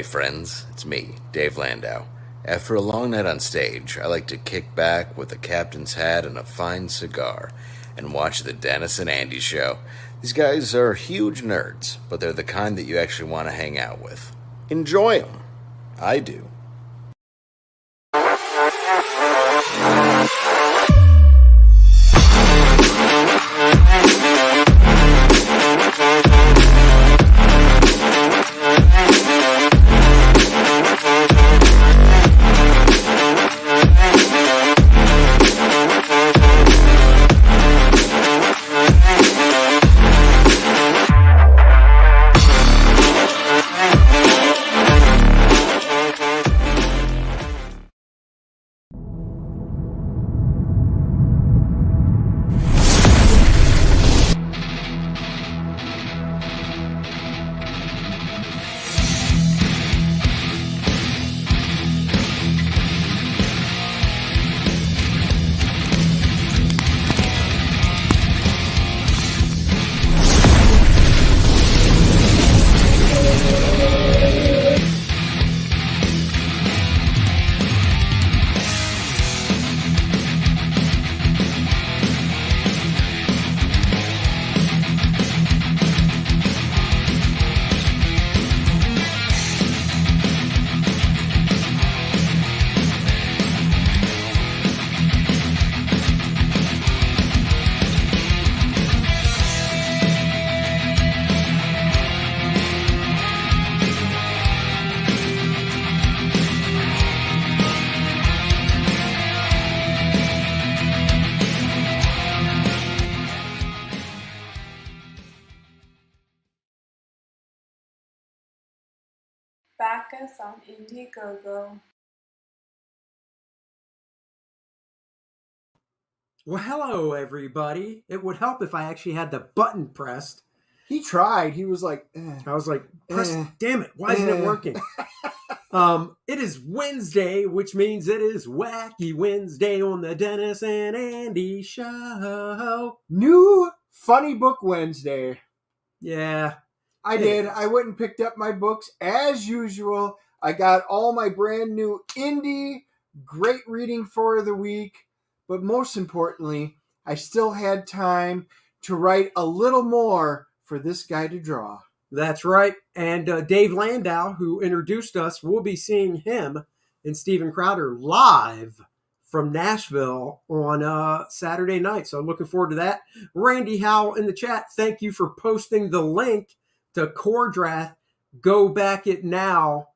Hey friends, it's me, Dave Landau. After a long night on stage, I like to kick back with a captain's hat and a fine cigar and watch the Dennis and Andy show. These guys are huge nerds, but they're the kind that you actually want to hang out with. Enjoy them. I do. Back us on Indiegogo. Well, hello, everybody. It would help if I actually had the button pressed. He tried. He was like, I was like, damn it. Why isn't it working? It is Wednesday, which means it is Wacky Wednesday on the Dennis and Andy show. New Funny Book Wednesday. Yeah. I did. I went and picked up my books as usual. I got all my brand new indie, great reading for the week. But most importantly, I still had time to write a little more for this guy to draw. That's right. And Dave Landau, who introduced us, we'll be seeing him and Steven Crowder live from Nashville on Saturday night. So I'm looking forward to that. Randy Howell in the chat, thank you for posting the link to Kor-Drath. Go back it now.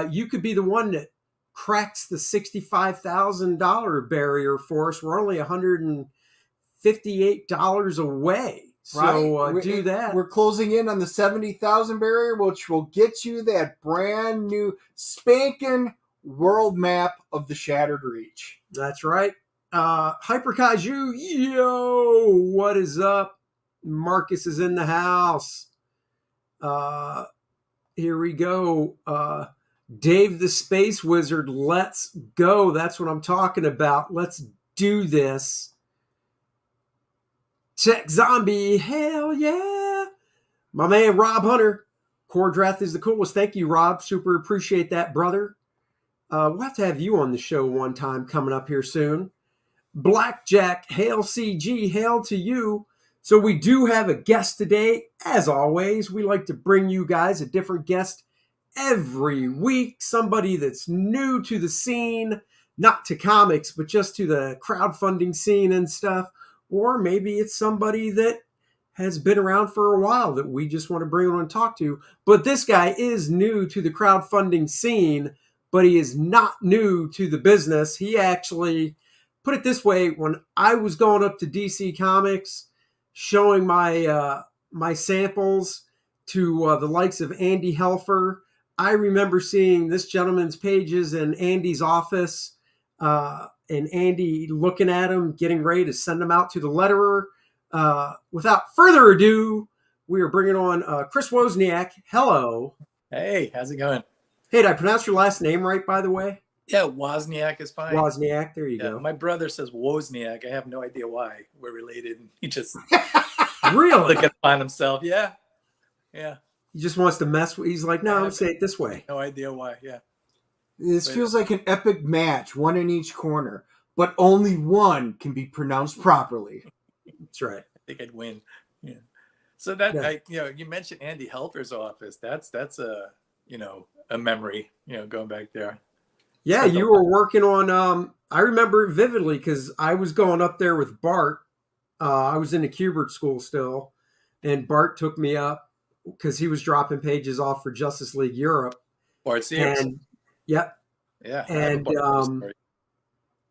You could be the one that cracks the $65,000 barrier for us. We're only $158 away. So do that. We're closing in on the 70,000 barrier, which will get you that brand new spanking world map of the Shattered Reach. That's right. Hyper Kaiju, yo, what is up? Marcus is in the house. Here we go. Dave the Space Wizard, let's go. That's what I'm talking about. Let's do this. Tech Zombie, hell yeah. My man Rob Hunter, Kor-Drath is the coolest. Thank you, Rob. Super appreciate that, brother. We'll have to have you on the show one time coming up here soon. Blackjack, hail CG, hail to you. So we do have a guest today. As always, we like to bring you guys a different guest every week. Somebody that's new to the scene, not to comics, but just to the crowdfunding scene and stuff. Or maybe it's somebody that has been around for a while that we just want to bring on and talk to. But this guy is new to the crowdfunding scene, but he is not new to the business. He actually, put it this way, when I was going up to DC Comics, showing my my samples to the likes of Andy Helfer, I remember seeing this gentleman's pages in Andy's office, and Andy looking at him, getting ready to send them out to the letterer. Without further ado, we are bringing on Chris Wozniak. Hello. Hey, how's it going? Hey, did I pronounce your last name right, by the way? Yeah, Wozniak is fine. Wozniak, there you go. My brother says Wozniak. I have no idea why we're related. He just really took it upon himself. Yeah. He just wants to mess with. He's like, no, I I'm have say it this way. no idea why. Yeah. This But feels like an epic match, one in each corner, but only one can be pronounced properly. That's right. I think I'd win. Yeah. So that Yeah. you mentioned Andy Helfer's office. That's a memory. Going back there. Yeah, Spent a you were working on. I remember it vividly because I was going up there with Bart. I was in the Kubert school still, and Bart took me up because he was dropping pages off for Justice League Europe. Bart Sears. And yep, Yeah, I have a and Bart Sears story.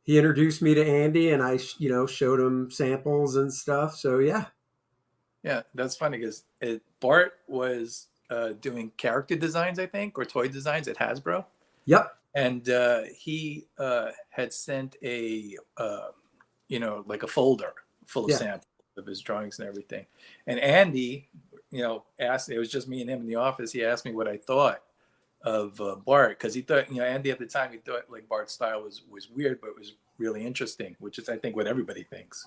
he introduced me to Andy, and I showed him samples and stuff. So yeah, Yeah, that's funny because Bart was doing character designs, I think, or toy designs at Hasbro. yep, And he had sent like a folder full of Yeah. samples of his drawings and everything. And Andy, asked, it was just me and him in the office. He asked me what I thought of Bart, because he thought, Andy at the time, he thought like Bart's style was weird, but it was really interesting, which is, I think, what everybody thinks,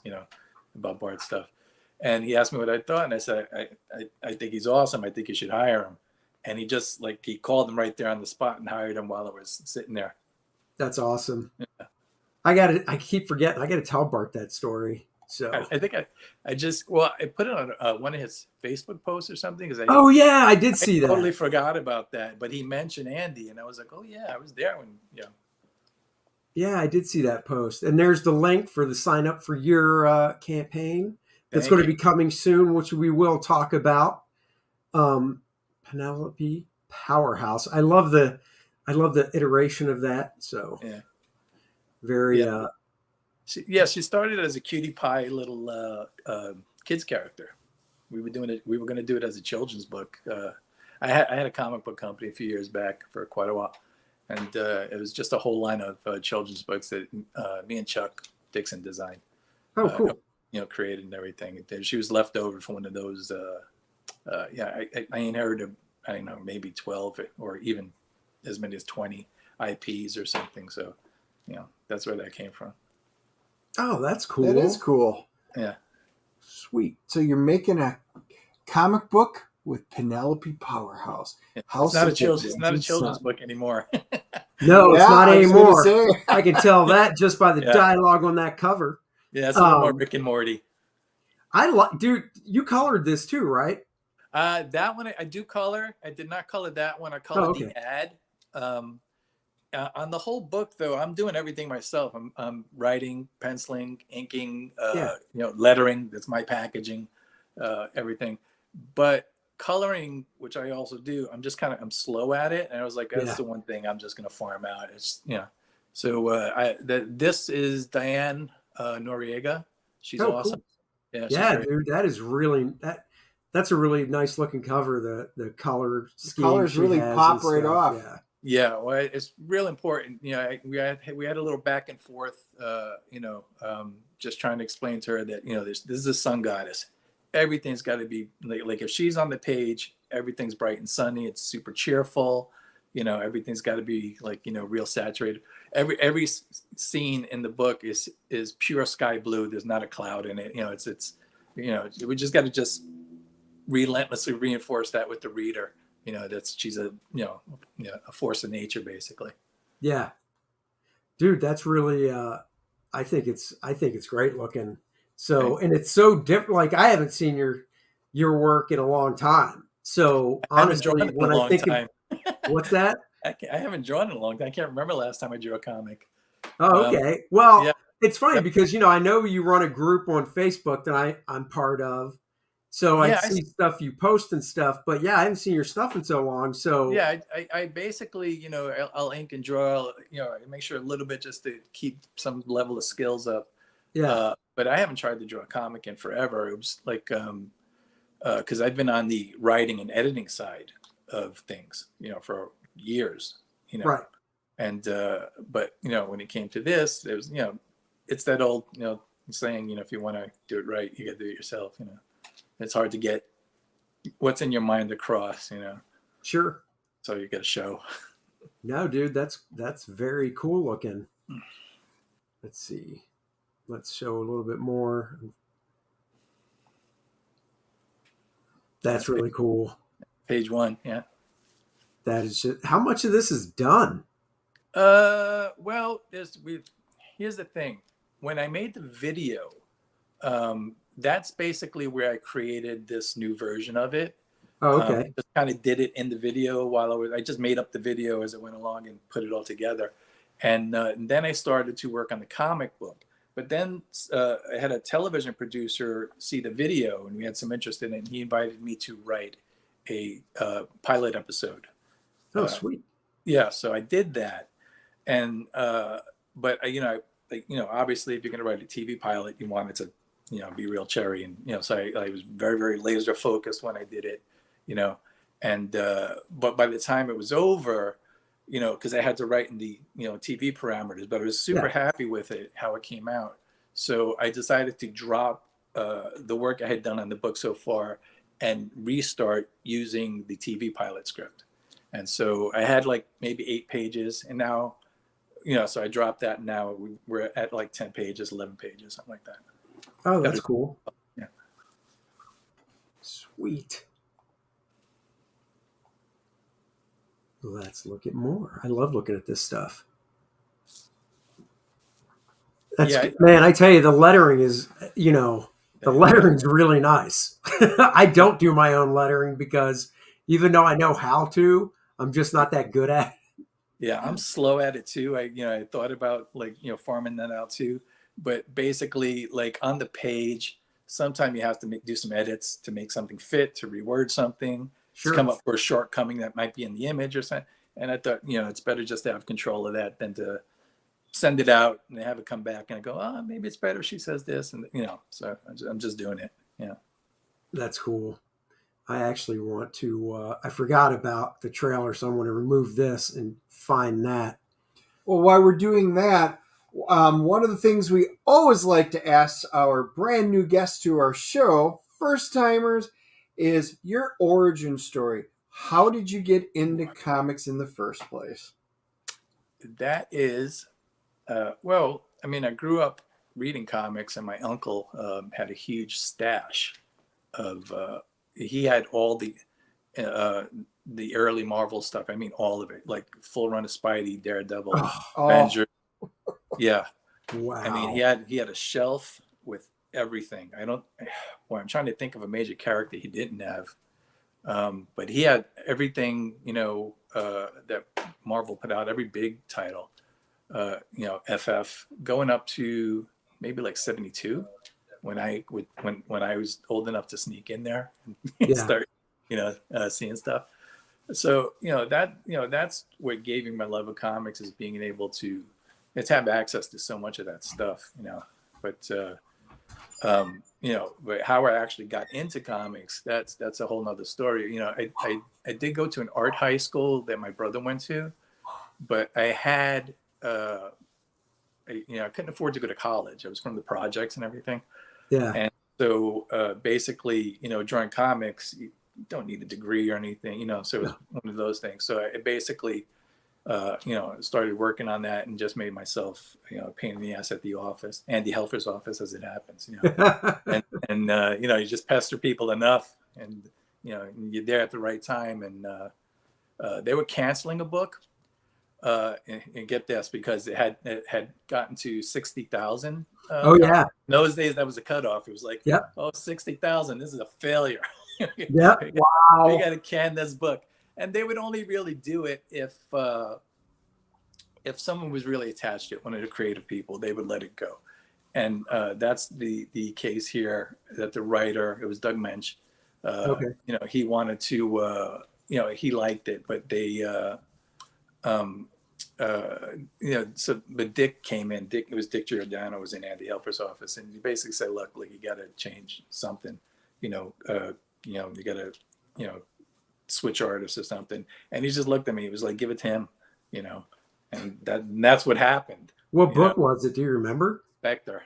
about Bart's stuff. And he asked me what I thought, and I said, I think he's awesome. I think you should hire him. And he just he called him right there on the spot and hired him while I was sitting there. that's awesome. Yeah. I keep forgetting. I got to tell Bart that story. So I think I put it on one of his Facebook posts or something, because oh yeah, I did see I totally that. forgot about that. But he mentioned Andy, and I was like, oh yeah, I was there when Yeah, I did see that post. And there's the link for the sign up for your campaign that's Thank going to you. be coming soon, which we will talk about. Penelope Powerhouse. I love the iteration of that. So Yeah. very Yeah. She started as a cutie pie little kids character. We were doing it. We were going to do it as a children's book. I had a comic book company a few years back for quite a while, and it was just a whole line of children's books that me and Chuck Dixon designed. oh cool. Created and everything. She was left over from one of those. I inherited, I don't know, maybe 12 or even as many as 20 IPs or something. So, that's where that came from. Oh, that's cool. That is cool. Yeah. Sweet. So you're making a comic book with Penelope Powerhouse. How It's not a simple, children's son. book anymore. No, it's Yeah, not I was gonna anymore. say. I can tell that just by the Yeah. dialogue on that cover. Yeah, it's a little more Rick and Morty. Dude, you colored this too, right? That one I do color. I did not color that one. I colored okay. the ad. On the whole book, though, I'm doing everything myself. I'm writing, penciling, inking, lettering. That's my packaging, everything. But coloring, which I also do, I'm slow at it. And I was like, that's the one thing I'm just going to farm out. It's, So this is Diane Noriega. She's awesome. Cool. Yeah, dude, that is really that's a really nice looking cover. The color scheme, colors really pop right off. Yeah, well, it's real important. We had a little back and forth. Just trying to explain to her that this is a sun goddess. Everything's got to be like if she's on the page, everything's bright and sunny. It's super cheerful. Everything's got to be real saturated. Every scene in the book is pure sky blue. There's not a cloud in it. We just got to just relentlessly reinforce that with the reader. She's a force of nature, basically. Yeah, dude, that's really. I think it's great looking. So, and it's so different. Like I haven't seen your work in a long time. So honestly, when I think of what's that? I haven't drawn in a long time. I can't remember last time I drew a comic. Oh, okay. Well, it's funny because I know you run a group on Facebook that I'm part of. So I see stuff you post and stuff, but I haven't seen your stuff in so long. So I basically, I'll ink and draw, make sure a little bit just to keep some level of skills up. Yeah. But I haven't tried to draw a comic in forever. It was like, because I've been on the writing and editing side of things, for years, Right. And, but, when it came to this, it was, it's that old, saying, if you want to do it right, you got to do it yourself, It's hard to get what's in your mind across, Sure. So you got to show. No, dude, that's very cool looking. Let's see. Let's show a little bit more. That's really cool. Page 1, yeah. That is just, how much of this is done? Well, here's the thing. When I made the video, that's basically where I created this new version of it. Oh, okay. Just kind of did it in the video I just made up the video as it went along and put it all together. And then I started to work on the comic book. But then I had a television producer see the video, and we had some interest in it, and he invited me to write a pilot episode. Oh, sweet. Yeah, so I did that. And but obviously, if you're going to write a TV pilot, you want it to, be real cherry, and so I was very, very laser focused when I did it, and but by the time it was over, because I had to write in the TV parameters, but I was super happy with it, how it came out. So I decided to drop the work I had done on the book so far and restart using the TV pilot script. And so I had like maybe 8 pages, and now, so I dropped that, and now we're at like 10 pages, 11 pages, something like that. Oh, that's cool. Yeah. Sweet. Let's look at more. I love looking at this stuff. Man, I tell you, the lettering is, the lettering's really nice. I don't do my own lettering because even though I know how to, I'm just not that good at it. Yeah, I'm slow at it too. I thought about farming that out too, but basically like on the page, sometimes you have to do some edits to make something fit, to reword something, to come up for a shortcoming that might be in the image or something. And I thought, it's better just to have control of that than to send it out and have it come back and I go, maybe it's better if she says this, and so I'm just doing it. Yeah, that's cool. I actually want to. I forgot about the trailer, so I want to remove this and find that. Well, while we're doing that, one of the things we always like to ask our brand new guests to our show, first timers, is your origin story. How did you get into comics in the first place? That is, well, I mean, I grew up reading comics, and my uncle had a huge stash of. He had all the early Marvel stuff. I mean, all of it, like full run of Spidey, Daredevil, Avenger. Yeah. Wow. I mean, he had a shelf with everything. I'm trying to think of a major character he didn't have. But he had everything, that Marvel put out, every big title, FF, going up to maybe like 72 when I was old enough to sneak in there and start, seeing stuff. So, that's what gave me my love of comics, is being able to have access to so much of that stuff, but how I actually got into comics, that's a whole nother story. I did go to an art high school that my brother went to, but I had, I couldn't afford to go to college. I was from the projects and everything. Yeah. And so basically, drawing comics, you don't need a degree or anything, so it was one of those things. So I basically, started working on that and just made myself, a pain in the ass at the office, Andy Helfer's office, as it happens, and you just pester people enough, and, you're there at the right time. And they were canceling a book, and get this, because it had gotten to 60,000. Oh yeah. In those days, that was a cutoff. It was like, 60,000. This is a failure. Yeah. Wow. We got to can this book. And they would only really do it if someone was really attached to it, one of the creative people, they would let it go. And that's the case here, that the writer, it was Doug Mensch, he wanted to, he liked it, but they, but Dick came in. It was Dick Giordano was in Andy Helfer's office, and he basically said, look, you got to change something, you got to, switch artists or something. And he just looked at me. He was like, give it to him, and that's what happened. What book was it? Do you remember? Spectre.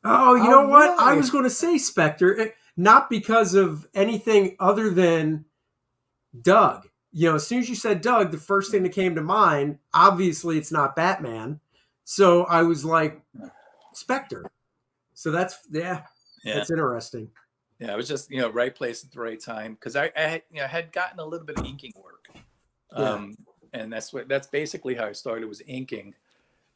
Oh, you know what? Really? I was going to say Spectre, not because of anything other than Doug. As soon as you said Doug, the first thing that came to mind, obviously it's not Batman. So I was like, Spectre. So that's interesting. Yeah, it was just, right place at the right time. Cause I had, had gotten a little bit of inking work. And that's basically how I started, was inking.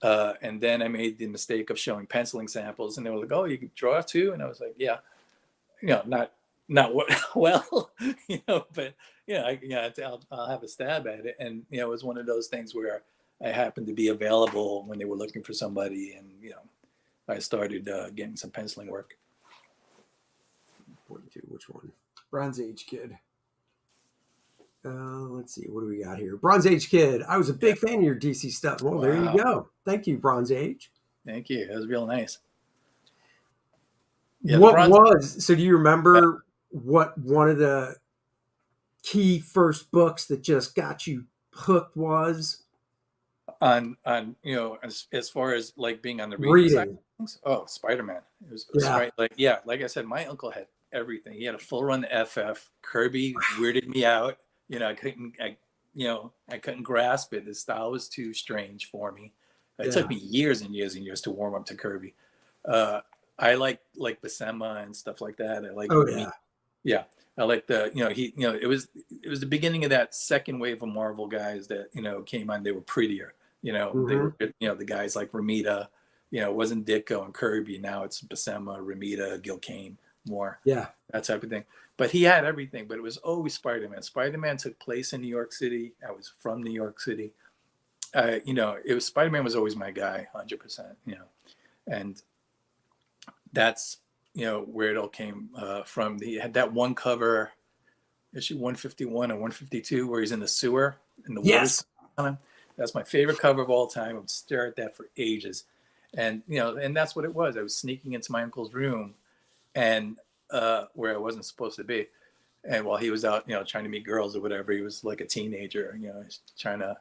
And then I made the mistake of showing penciling samples, and they were like, "Oh, you can draw too?" And I was like, "Yeah, not what well, but I'll have a stab at it." And it was one of those things where I happened to be available when they were looking for somebody, and I started getting some penciling work. 42, which one? Bronze Age Kid. Let's see, what do we got here? Bronze Age Kid. I was a big fan of your DC stuff. Well, there you go. Thank you, Bronze Age. Thank you. It was real nice. Yeah, so do you remember what one of the key first books that just got you hooked was? On as far as like being on the reading side of things? Oh, Spider-Man. It was like I said, my uncle had everything. He had a full run FF. Kirby weirded me out. I couldn't grasp it. The style was too strange for me. It took me years and years and years to warm up to Kirby. I like Buscema and stuff like that. I like I like the it was the beginning of that second wave of Marvel guys that came on. They were prettier. They were the guys like Romita. It wasn't Ditko and Kirby. Now it's Buscema, Romita, Gil Kane, more. Yeah, that type of thing. But he had everything. But it was always Spider-Man. Spider-Man took place in New York City. I was from New York City. It was Spider-Man was always my guy, 100%. And that's where it all came from. He had that one cover, issue 151 and 152, where he's in the sewer in the water. That's my favorite cover of all time. I would stare at that for ages. And and that's what it was. I was sneaking into my uncle's room, and where I wasn't supposed to be. And while he was out, trying to meet girls or whatever, he was like a teenager, trying to,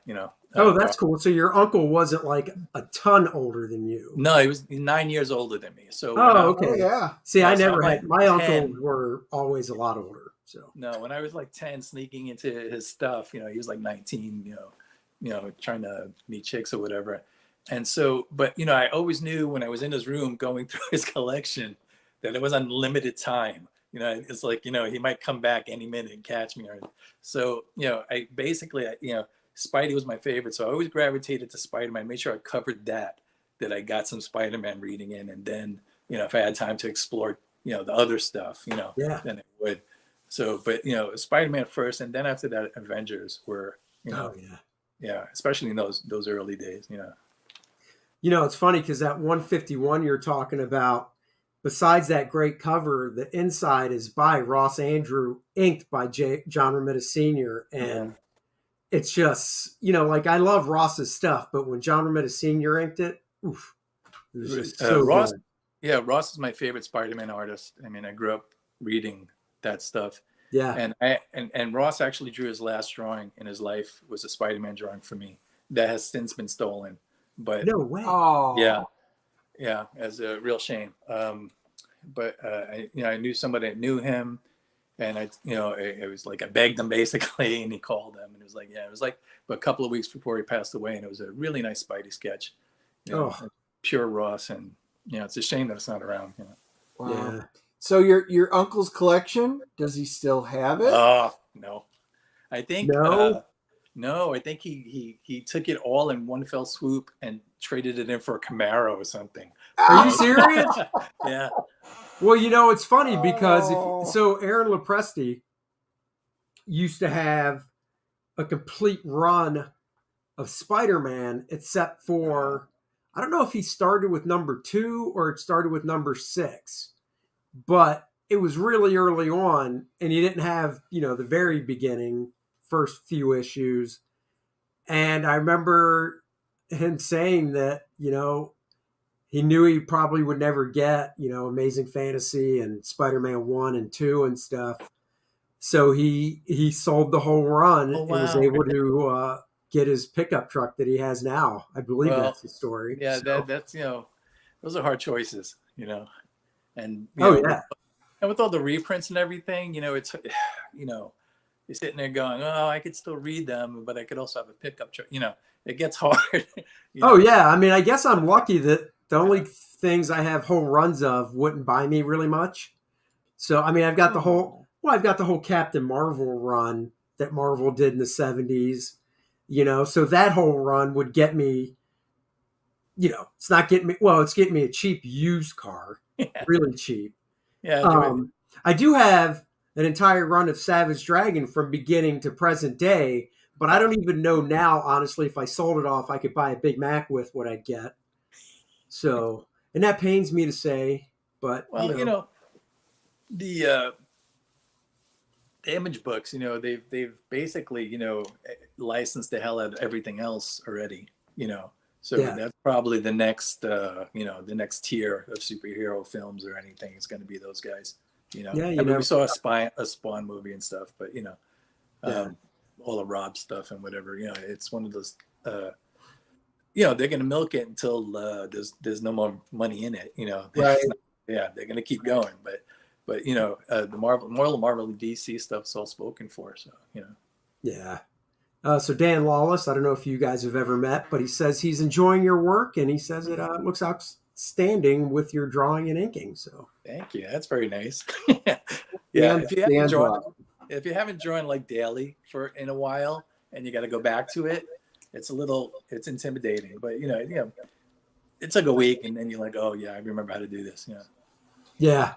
Oh, that's cool. So your uncle wasn't like a ton older than you. No, he was 9 years older than me. So okay. Yeah. See, I never had, my uncles were always a lot older. So no, when I was like 10, sneaking into his stuff, he was like 19, trying to meet chicks or whatever. And so, but I always knew when I was in his room going through his collection that it was unlimited time. It's like, he might come back any minute and catch me. So, I basically, Spidey was my favorite. So I always gravitated to Spider-Man, made sure I covered that I got some Spider-Man reading in. And then, if I had time to explore, the other stuff, then I would. So, but, Spider-Man first. And then after that, Avengers were, especially in those early days, it's funny because that 151 you're talking about, besides that great cover, the inside is by Ross Andrew, inked by John Romita Sr. And it's just, like I love Ross's stuff, but when John Romita Sr. inked it, oof, it was just so Ross. good. Yeah, Ross is my favorite Spider-Man artist. I mean, I grew up reading that stuff. Yeah. And Ross actually drew his last drawing in his life was a Spider-Man drawing for me that has since been stolen. But no way. Oh. Yeah, as a real shame. But I knew somebody that knew him, and it was like I begged him basically, and he called him, and it was like a couple of weeks before he passed away, and it was a really nice Spidey sketch, pure Ross, and it's a shame that it's not around. Wow. Yeah. So your uncle's collection, does he still have it? Oh no, I think no. No, I think he took it all in one fell swoop and traded it in for a Camaro or something. Are you serious? Yeah. Well, it's funny because Aaron Lopresti used to have a complete run of Spider-Man, except for, I don't know if he started with number 2 or it started with number 6, but it was really early on, and he didn't have, the very beginning, first few issues. And I remember him saying that, he knew he probably would never get, Amazing Fantasy and Spider-Man 1 and 2 and stuff. So he sold the whole run and was able to get his pickup truck that he has now. I believe that's the story. Yeah, so. That's those are hard choices, and and with all the reprints and everything, it's you're sitting there going, oh, I could still read them, but I could also have a pickup truck. It gets hard. Oh yeah, I mean, I guess I'm lucky that the only things I have whole runs of wouldn't buy me really much. So I mean, I've got the Oh. whole Captain Marvel run that Marvel did in the 70s. So that whole run would get me. It's not getting me. Well, it's getting me a cheap used car, really cheap. Yeah, I do have an entire run of Savage Dragon from beginning to present day, but I don't even know now, honestly, if I sold it off, I could buy a Big Mac with what I'd get. So, and that pains me to say, but well, the Image books, they've basically, licensed the hell out of everything else already, So Yeah. that's probably the next, the next tier of superhero films or anything is going to be those guys. Yeah, I mean, we saw a Spawn movie and stuff, but all the Rob stuff and whatever. It's one of those. They're going to milk it until there's no more money in it. Right. They're going to keep going, but the Marvel and DC stuff's all spoken for. So Yeah. So Dan Lawless, I don't know if you guys have ever met, but he says he's enjoying your work, and he says it looks outstanding with your drawing and inking. So thank you. That's very nice. Yeah, if you haven't drawn like daily in a while, and you got to go back to it, it's intimidating. But it's like a week, and then you're like, oh yeah, I remember how to do this. Yeah.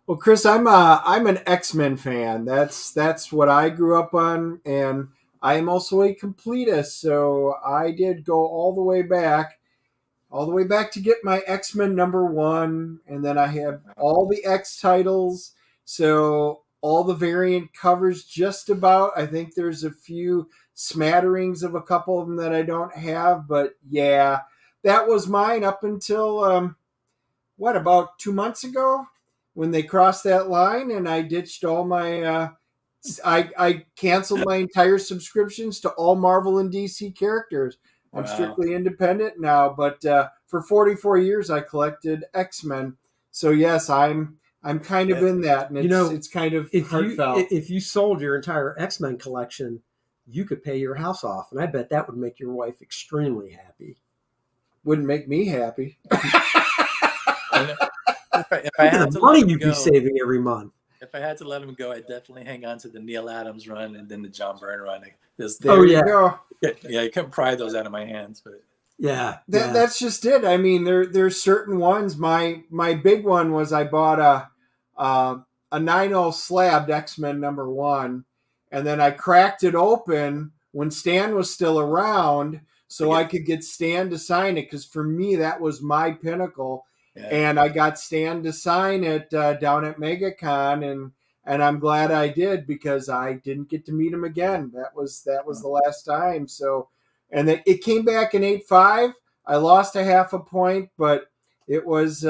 Well, Chris, I'm an X-Men fan. That's what I grew up on, and I am also a completist. So I did go all the way back to get my X-Men #1, and then I have all the X titles. So all the variant covers, just about. I think there's a few smatterings of a couple of them that I don't have, but yeah, that was mine up until about 2 months ago, when they crossed that line, and I ditched all my. I canceled my entire subscriptions to all Marvel and DC characters. I'm strictly independent now, but for 44 years I collected X-Men. So yes, I'm kind of in that, and it's kind of heartfelt. If you sold your entire X-Men collection, you could pay your house off, and I bet that would make your wife extremely happy. Wouldn't make me happy. If I had to money you'd be saving every month. If I had to let him go, I'd definitely hang on to the Neil Adams run and then the John Byrne run. There you go. Yeah, you couldn't pry those out of my hands, but that's just it. I mean, there's certain ones. My big one was I bought a 9/0 slabbed X-Men #1, and then I cracked it open when Stan was still around, so I could get Stan to sign it, because for me that was my pinnacle. Yeah. And I got Stan to sign it down at MegaCon, and I'm glad I did, because I didn't get to meet him again. That was the last time. So, and it came back in 8.5. I lost a half a point, but it was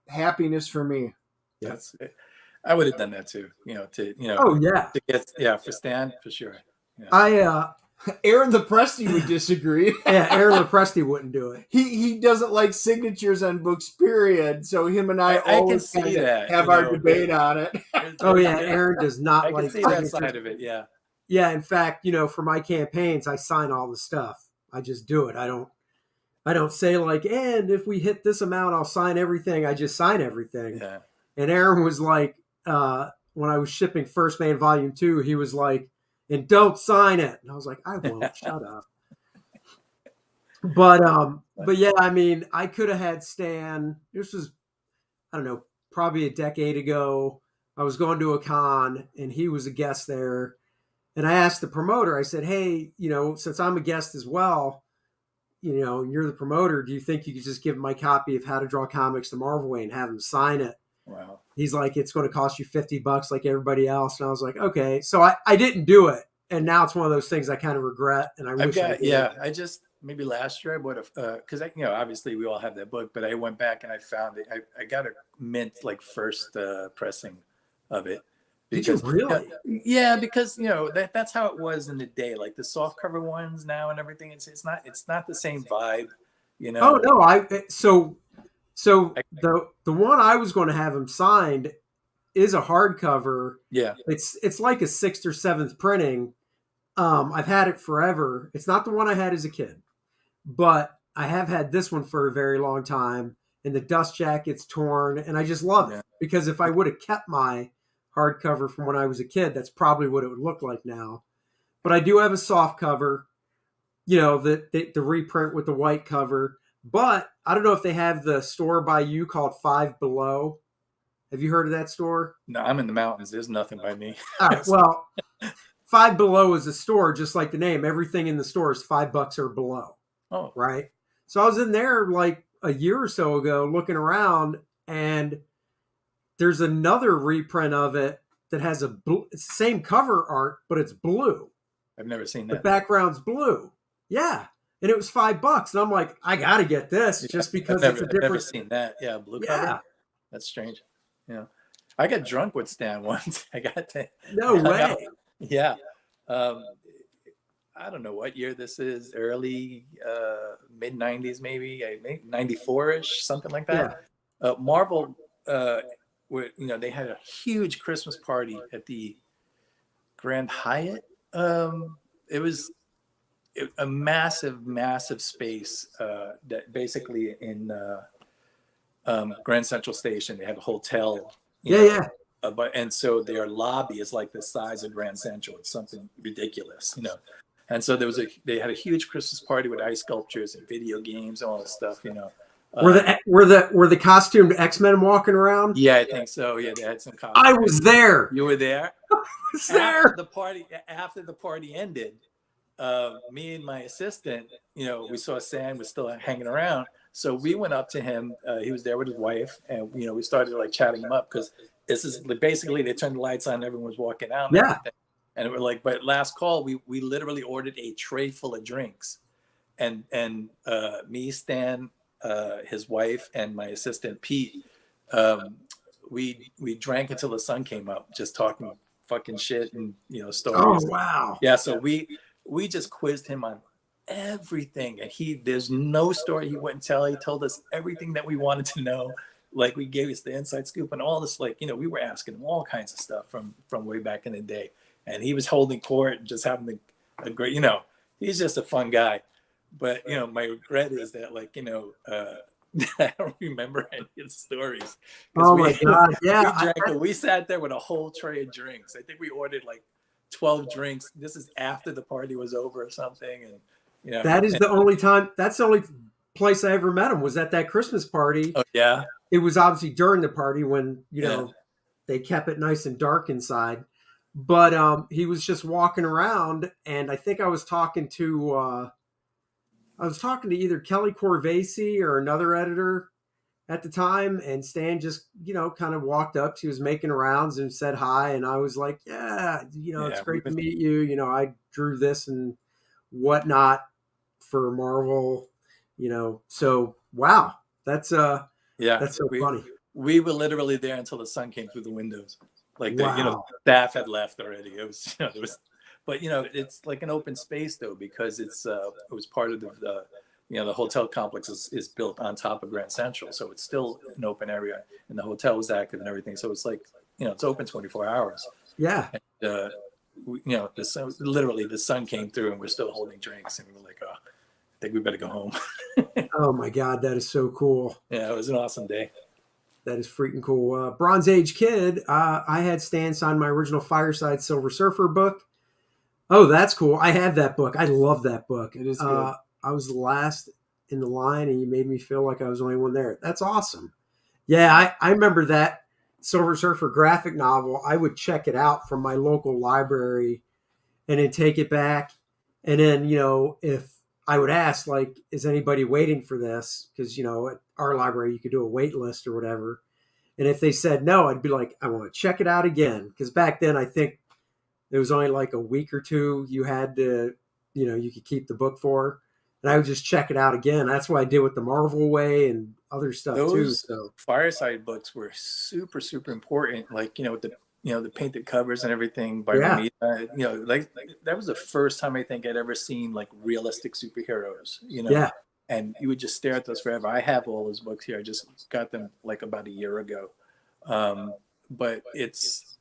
happiness for me. Yes, I would have done that too. Oh yeah. To get for Stan, for sure. Yeah. Aaron Lepresti would disagree. Yeah, Aaron Lepresti wouldn't do it. He doesn't like signatures on books, period. So him and I always can see that, have our debate on it. Oh yeah, Aaron does not like signatures. I can see that side of it. Yeah. Yeah, in fact, for my campaigns, I sign all the stuff. I just do it. I don't say like, and if we hit this amount, I'll sign everything. I just sign everything. Yeah. And Aaron was like, when I was shipping First Man Volume 2, he was like, and don't sign it. And I was like, I won't. Shut up. But yeah, I mean, I could have had Stan. This was, I don't know, probably a decade ago. I was going to a con, and he was a guest there. And I asked the promoter, I said, hey, since I'm a guest as well, and you're the promoter, do you think you could just give him my copy of How to Draw Comics the Marvel Way and have him sign it? Wow. He's like, it's going to cost you $50 like everybody else. And I was like, okay. So I didn't do it. And now it's one of those things I kind of regret. And I wish I did. Yeah, I just, maybe last year I would have, because obviously we all have that book, but I went back and I found it. I got a mint like first pressing of it. Because, did you really? Yeah, because that's how it was in the day. Like the soft cover ones now and everything. It's not the same vibe. Oh no, So the one I was going to have him signed is a hardcover. Yeah, it's like a 6th or 7th printing. I've had it forever. It's not the one I had as a kid, but I have had this one for a very long time, and the dust jacket's torn, and I just love it because if I would have kept my hardcover from when I was a kid, that's probably what it would look like now. But I do have a soft cover, the reprint with the white cover. But I don't know if they have the store by you called Five Below. Have you heard of that store? No, I'm in the mountains. There's nothing by me. All right, well, Five Below is a store, just like the name. Everything in the store is $5 or below. Oh, right. So I was in there like a year or so ago looking around, and there's another reprint of it that has it's the same cover art, but it's blue. I've never seen The that. background's blue. Yeah. And it was $5. And I'm like, I got to get this just because it's a different. I've never seen that. Yeah. Blue cover. That's strange. Yeah. I got drunk with Stan once. No way. Yeah. I don't know what year this is. Early, mid 90s, maybe 94-ish, something like that. Yeah. Marvel, they had a huge Christmas party at the Grand Hyatt. It was a massive space that basically in Grand Central Station. They have a hotel. And so their lobby is like the size of Grand Central. It's something ridiculous, And so they had a huge Christmas party with ice sculptures and video games and all this stuff, Were the costumed X-Men walking around? Yeah, I think so. Yeah, they had some costumes. I was there. You were there? I was there. After the party ended, me and my assistant, we saw Sam was still hanging around. So we went up to him. He was there with his wife, and we started like chatting him up because this is basically they turned the lights on, everyone was walking out. Yeah. And we're like, but last call, we literally ordered a tray full of drinks, and me, Stan, his wife, and my assistant Pete, we drank until the sun came up, just talking fucking shit and stories. Oh wow. Yeah. So we just quizzed him on everything, and there's no story he wouldn't tell. He told us everything that we wanted to know. Like we gave us the inside scoop and all this. Like we were asking him all kinds of stuff from way back in the day. And he was holding court and just having a great, he's just a fun guy. But, my regret is that, I don't remember any of the stories. Oh, my God. Yeah. We sat there with a whole tray of drinks. I think we ordered 12 drinks. This is after the party was over or something. And, that's the only place I ever met him was at that Christmas party. Oh, yeah. It was obviously during the party when, they kept it nice and dark inside. But he was just walking around, and I think I was talking to either Kelly Corvasi or another editor at the time, and Stan just kind of walked up. He was making rounds and said hi, and I was like, it's great to meet you. I drew this and whatnot for Marvel. So wow, that's so funny. We were literally there until the sun came through the windows. Wow. Staff had left already. It was, but it's like an open space though, because it was part of the hotel complex is built on top of Grand Central. So it's still an open area, and the hotel was active and everything. So it's like, it's open 24 hours. Yeah. And, the sun came through and we're still holding drinks, and we were like, oh, I think we better go home. Oh my God. That is so cool. Yeah. It was an awesome day. That is freaking cool. Bronze Age Kid. I had Stan sign my original Fireside Silver Surfer book. Oh, that's cool. I have that book. I love that book. It is good. I was the last in the line, and you made me feel like I was the only one there. That's awesome. Yeah, I remember that Silver Surfer graphic novel. I would check it out from my local library and then take it back. And then, if I would ask, is anybody waiting for this? Because, at our library, you could do a wait list or whatever. And if they said no, I'd be like, I want to check it out again. Because back then, I think there was only a week or two you had to, you could keep the book for. And I would just check it out again. That's what I did with the Marvel Way and other stuff too. So Fireside books were super, super important. With the painted covers and everything by Romita. That was the first time I think I'd ever seen realistic superheroes. And you would just stare at those forever. I have all those books here. I just got them about a year ago. But it's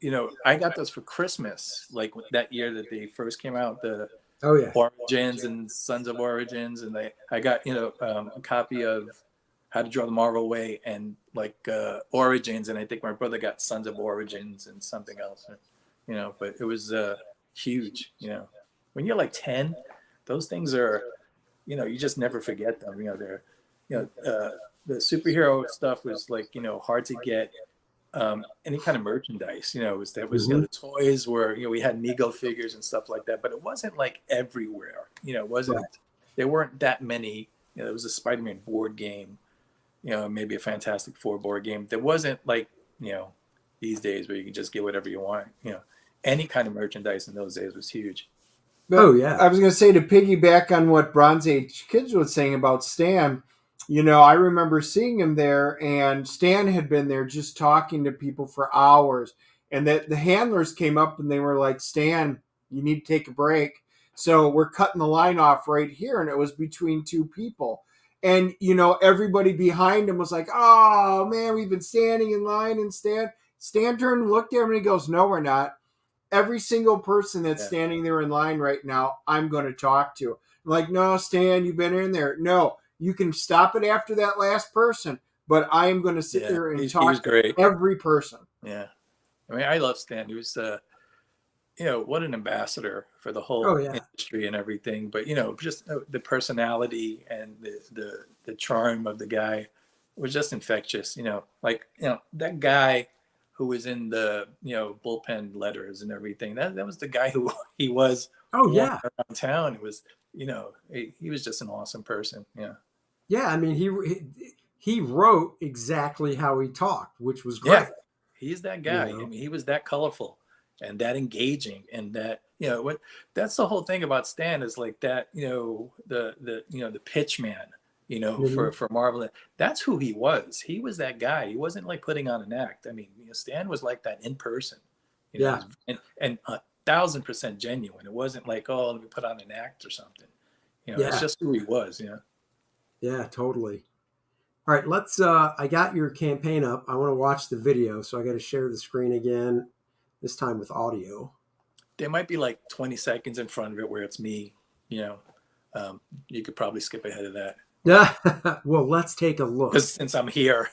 I got those for Christmas, that year that they first came out. The Origins and Sons of Origins, and I got a copy of How to Draw the Marvel Way and like Origins, and I think my brother got Sons of Origins and something else, you know. But it was huge, you know. When you're like 10, those things are, you know, you just never forget them. You know, they're, you know, the superhero stuff was like, you know, hard to get. Any kind of merchandise, you know, you know, the toys were, you know, we had Mego figures and stuff like that, but it wasn't like everywhere, you know, it wasn't, there weren't that many, you know, there was a Spider-Man board game, you know, maybe a Fantastic Four board game. There wasn't like, you know, these days where you can just get whatever you want, you know, any kind of merchandise in those days was huge. But I was going to say, to piggyback on what Bronze Age Kids was saying about Stan, you know, I remember seeing him there, and Stan had been there just talking to people for hours. And the handlers came up and they were like, Stan, you need to take a break. So we're cutting the line off right here. And it was between two people. And, you know, everybody behind him was like, oh, man, we've been standing in line. And Stan turned and looked at him and he goes, no, we're not. Every single person that's standing there in line right now, I'm going to talk to. I'm like, no, Stan, you've been in there. No, you can stop it after that last person, but I am going to sit there and talk to every person. Yeah. I mean, I love Stan. He was, you know, what an ambassador for the whole industry and everything. But, you know, just the personality and the charm of the guy was just infectious. You know, like, you know, that guy who was in the, you know, bullpen letters and everything. That was the guy who he was. Around town. It was, you know, he was just an awesome person. Yeah. Yeah, I mean, he wrote exactly how he talked, which was great. Yeah, he's that guy. You know? I mean, he was that colorful and that engaging, and that, you know, that's the whole thing about Stan is like that, you know, the you know, the pitch man, you know, for Marvel. That's who he was. He was that guy. He wasn't like putting on an act. I mean, you know, Stan was like that in person. You know, and 1,000% genuine. It wasn't like, oh, let me put on an act or something. You know, it's just who he was. You know. Yeah, totally. All right, let's. I got your campaign up. I want to watch the video, so I got to share the screen again. This time with audio. There might be like 20 seconds in front of it where it's me. You know, you could probably skip ahead of that. Yeah. Well, let's take a look. Since I'm here.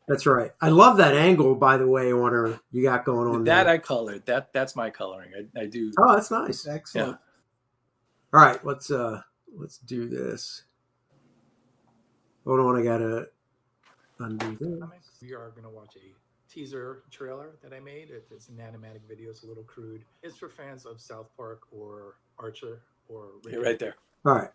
That's right. I love that angle, by the way, on her you got going on that there. I colored. That's my coloring. I do. Oh, that's nice. Excellent. Yeah. All right, let's do this. Hold on, I gotta undo this. We are gonna watch a teaser trailer that I made. It's an animatic video. It's a little crude. It's for fans of South Park or Archer or Rick. You're right there. All right.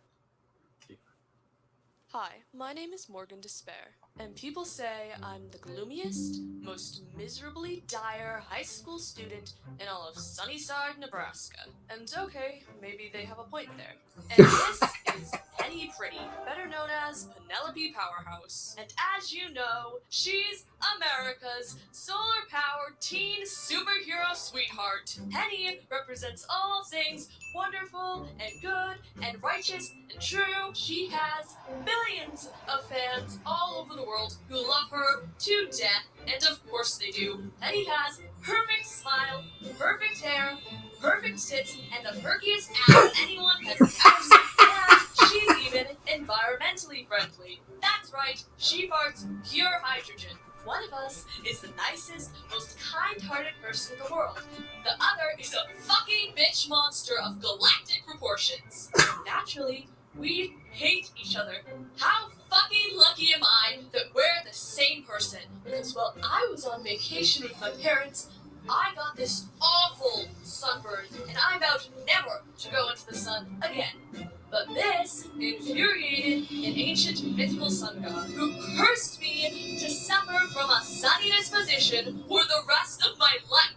Hi, my name is Morgan Despair, and people say I'm the gloomiest, most miserably dire high school student in all of Sunnyside, Nebraska. And okay, maybe they have a point there. And this is Penny Pretty, better known as Penelope Powerhouse. And as you know, she's America's solar-powered teen superhero sweetheart. Penny represents all things wonderful and good and righteous and true. She has millions of fans all over the world who love her to death, and of course they do. Penny has perfect smile, perfect hair, perfect tits, and the perkiest ass anyone has ever seen. And she's even environmentally friendly. That's right, she farts pure hydrogen. One of us is the nicest, most kind-hearted person in the world. The other is a fucking bitch monster of galactic proportions. Naturally, we hate each other. How fucking lucky am I that we're the same person? Because while I was on vacation with my parents, I got this awful sunburn, and I vowed never to go into the sun again. But this infuriated an ancient mythical sun god who cursed me to suffer from a sunny disposition for the rest of my life.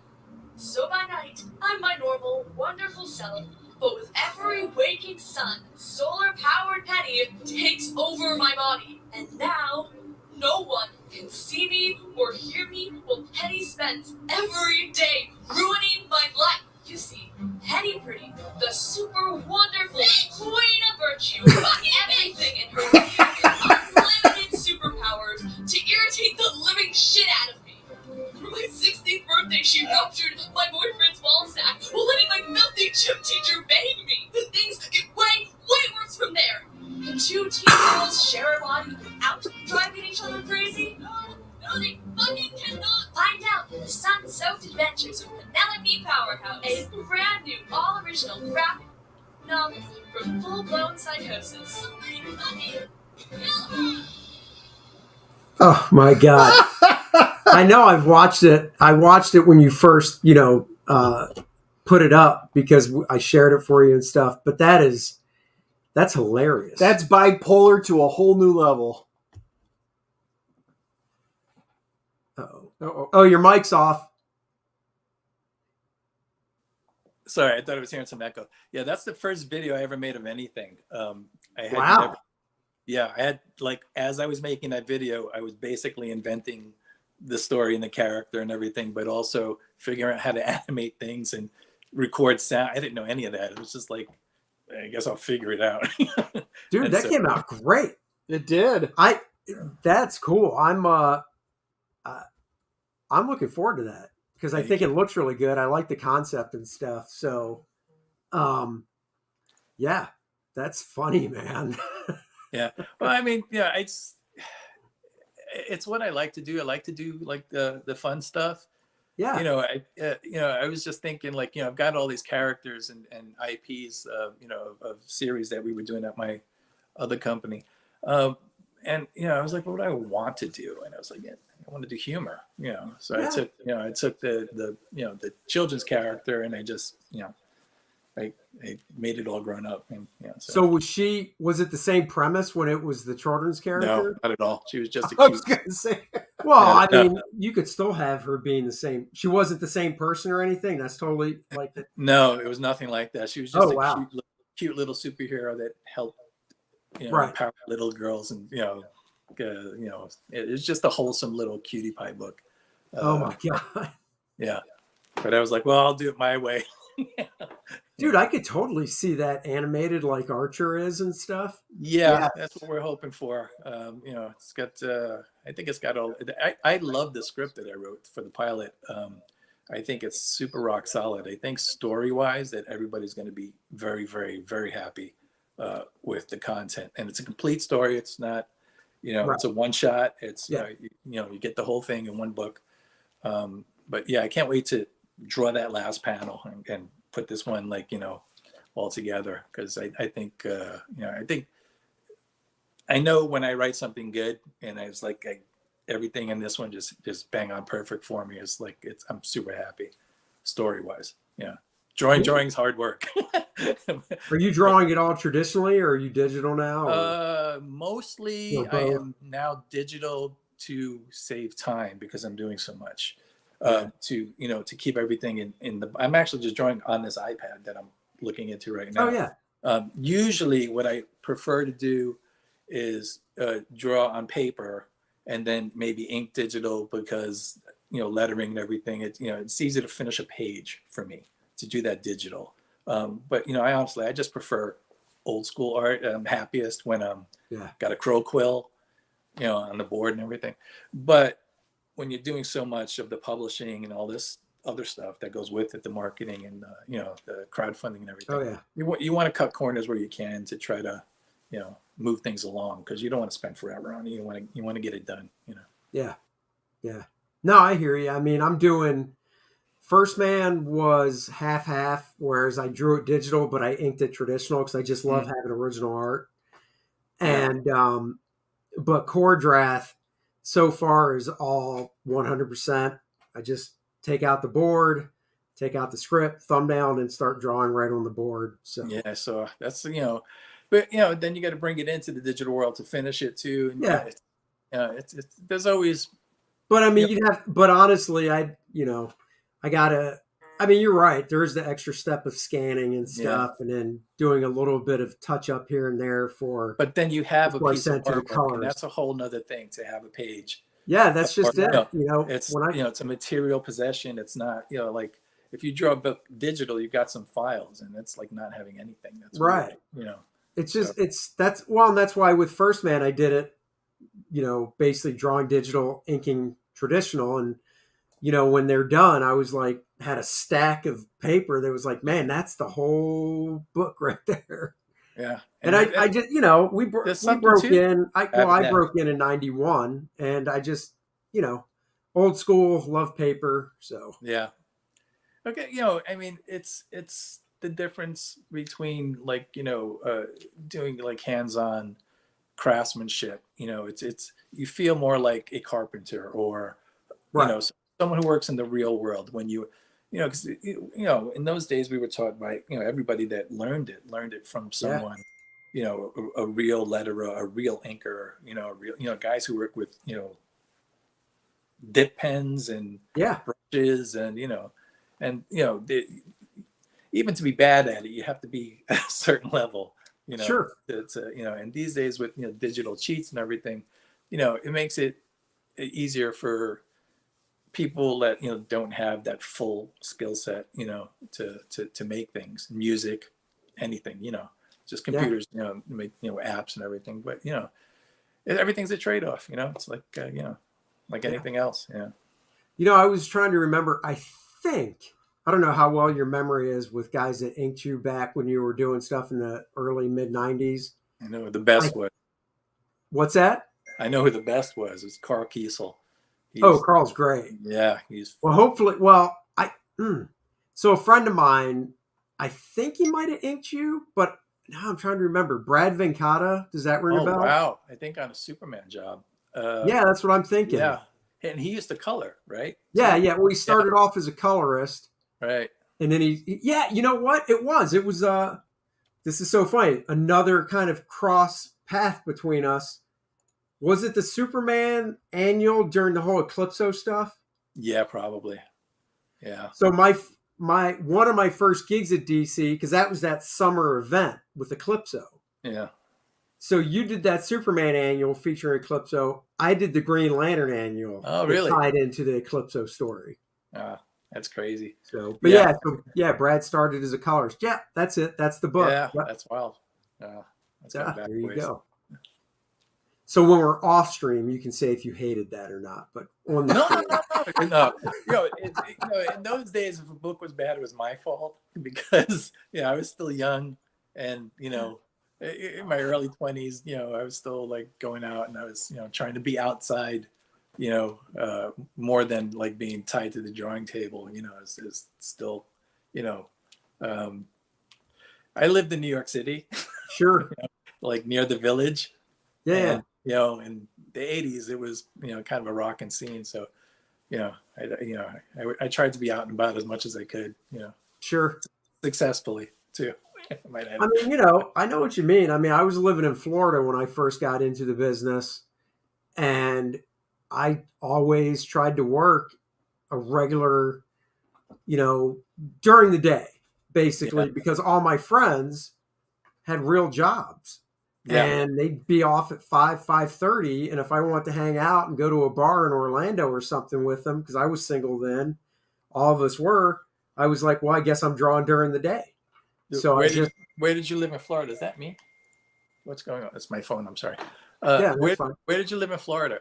So by night, I'm my normal, wonderful self, but with every waking sun, solar-powered Penny takes over my body. And now, no one can see me or hear me while Penny spends every day ruining my life. You see, Penny Pretty, the super wonderful queen of virtue, got everything in her unlimited superpowers to irritate the living shit out of me. For my 16th birthday, she ruptured my boyfriend's ball sack while letting my filthy gym teacher bang me. Things get way worse from there. The two teen girls share a body without driving Adventures of Penelope Powerhouse, a brand new all-original graphic novel from full-blown psychosis. Oh my God. I know I've watched it. I watched it when you first, put it up because I shared it for you and stuff. But that's hilarious. That's bipolar to a whole new level. Uh-oh. Oh, your mic's off. Sorry, I thought I was hearing some echo. Yeah, that's the first video I ever made of anything. Wow. I had, like, as I was making that video, I was basically inventing the story and the character and everything, but also figuring out how to animate things and record sound. I didn't know any of that. It was just like, I guess I'll figure it out. Dude, that came out great. It did. That's cool. I'm looking forward to that because I think it looks really good. I like the concept and stuff. So, yeah, that's funny, man. Yeah. Well, I mean, yeah, it's what I like to do. I like to do like the fun stuff. Yeah. I was just thinking, like, I've got all these characters and IPs, of series that we were doing at my other company. And, I was like, what would I want to do? And I was like, yeah, I want to do humor, So yeah. I took the children's character and I just, I made it all grown up. And, so was it the same premise when it was the children's character? No, not at all. She was just a cute. I was going to say. Well, you could still have her being the same. She wasn't the same person or anything. That's totally like that. No, it was nothing like that. She was just cute little superhero that helped, empower little girls, and it was just a wholesome little cutie pie book. Oh my God. Yeah, but I was like, well, I'll do it my way. Dude, I could totally see that animated like Archer is and stuff. Yeah, that's what we're hoping for. It's got, I think it's got all, I love the script that I wrote for the pilot. I think it's super rock solid. I think story-wise that everybody's going to be very, very, very happy with the content. And it's a complete story. It's not, it's a one-shot. It's, you get the whole thing in one book. But yeah, I can't wait to draw that last panel and put this one, like, all together. Cause I think, I know when I write something good, and I was like, everything in this one just bang on perfect for me. It's like, I'm super happy story wise. Yeah. Drawing's hard work. Are you drawing it all traditionally or are you digital now? Mostly I am now digital to save time because I'm doing so much. To keep everything in the, I'm actually just drawing on this iPad that I'm looking into right now. Oh yeah. Usually what I prefer to do is draw on paper and then maybe ink digital because, lettering and everything, it's easy to finish a page for me to do that digital. But, I just prefer old school art. I'm happiest when got a crow quill, on the board and everything. But when you're doing so much of the publishing and all this other stuff that goes with it, the marketing and the crowdfunding and everything, you want to cut corners where you can to try to move things along, because you don't want to spend forever on it. You want to get it done. Yeah. No, I hear you. I mean, I'm doing First Man was half, whereas I drew it digital, but I inked it traditional because I just love having original art. And but Kor-Drath so far is all 100%. I just take out the board, take out the script, thumb down, and start drawing right on the board. So yeah, so that's but then you got to bring it into the digital world to finish it too. And it's there's always. But I mean, but honestly, you're right. There's the extra step of scanning and stuff, and then doing a little bit of touch up here and there for. But then you have a piece of artwork, and that's a whole nother thing to have a page. Yeah, that's just it. It's it's a material possession. It's not like if you draw a book digital, you've got some files, and it's like not having anything. That's right. Weird, It's just and that's why with First Man I did it. Basically drawing digital, inking traditional, and when they're done, I was like, had a stack of paper that was like, man, that's the whole book right there. Yeah. And I just, we broke in. I broke in 91, and I just, old school, love paper. So yeah. Okay, I mean, it's the difference between like, doing like hands-on craftsmanship. It's you feel more like a carpenter or, Right. someone who works in the real world when because in those days we were taught by everybody that learned it from Yeah. someone, a real letterer, a real inker, a real guys who work with dip pens and Yeah. brushes and even to be bad at it, you have to be at a certain level, Sure. and these days with, digital cheats and everything, it makes it easier for people that, don't have that full skill set, to make things, music, anything, just Yeah. computers, make, apps and everything. But, everything's a trade-off, it's like, like anything else. Yeah. I was trying to remember. I don't know how well your memory is with guys that inked you back when you were doing stuff in the early mid '90s. I know who the best was. What's that? I know who the best was. It's Carl Kiesel. Carl's great. Yeah, he's. Well, hopefully. Well, so a friend of mine, I think he might have inked you, but now I'm trying to remember. Brad Venkata. Does that ring a bell? Wow! I think on a Superman job. Yeah, that's what I'm thinking. Yeah, and he used to color, right? Yeah. Well, he started off as a colorist. Right. And then you know what? It was, this is so funny. Another kind of cross path between us. Was it the Superman annual during the whole Eclipso stuff? Yeah, probably. Yeah. So one of my first gigs at DC, because that was that summer event with Eclipso. Yeah. So you did that Superman annual featuring Eclipso. I did the Green Lantern annual. Oh, really? Tied into the Eclipso story. That's crazy. So, but yeah, Brad started as a colorist. Yeah, that's it. That's the book. Yeah, yep. That's wild. There you go. So when we're off stream, you can say if you hated that or not. But on the no. In those days, if a book was bad, it was my fault because I was still young, and in my early 20s, I was still like going out, and I was trying to be outside, more than like being tied to the drawing table. Is still, I lived in New York City. Sure. Like near the Village. Yeah. And, in the 80s, it was, kind of a rocking scene. So, I tried to be out and about as much as I could, Sure. Successfully too. I mean, I know what you mean. I mean, I was living in Florida when I first got into the business, and I always tried to work a regular, during the day, basically, because all my friends had real jobs. Yeah. And they'd be off at 5:30. And if I wanted to hang out and go to a bar in Orlando or something with them, because I was single then, all of us were, I was like, well, I guess I'm drawing during the day. So where did you live in Florida? Is that me? What's going on? That's my phone. I'm sorry. Where did you live in Florida?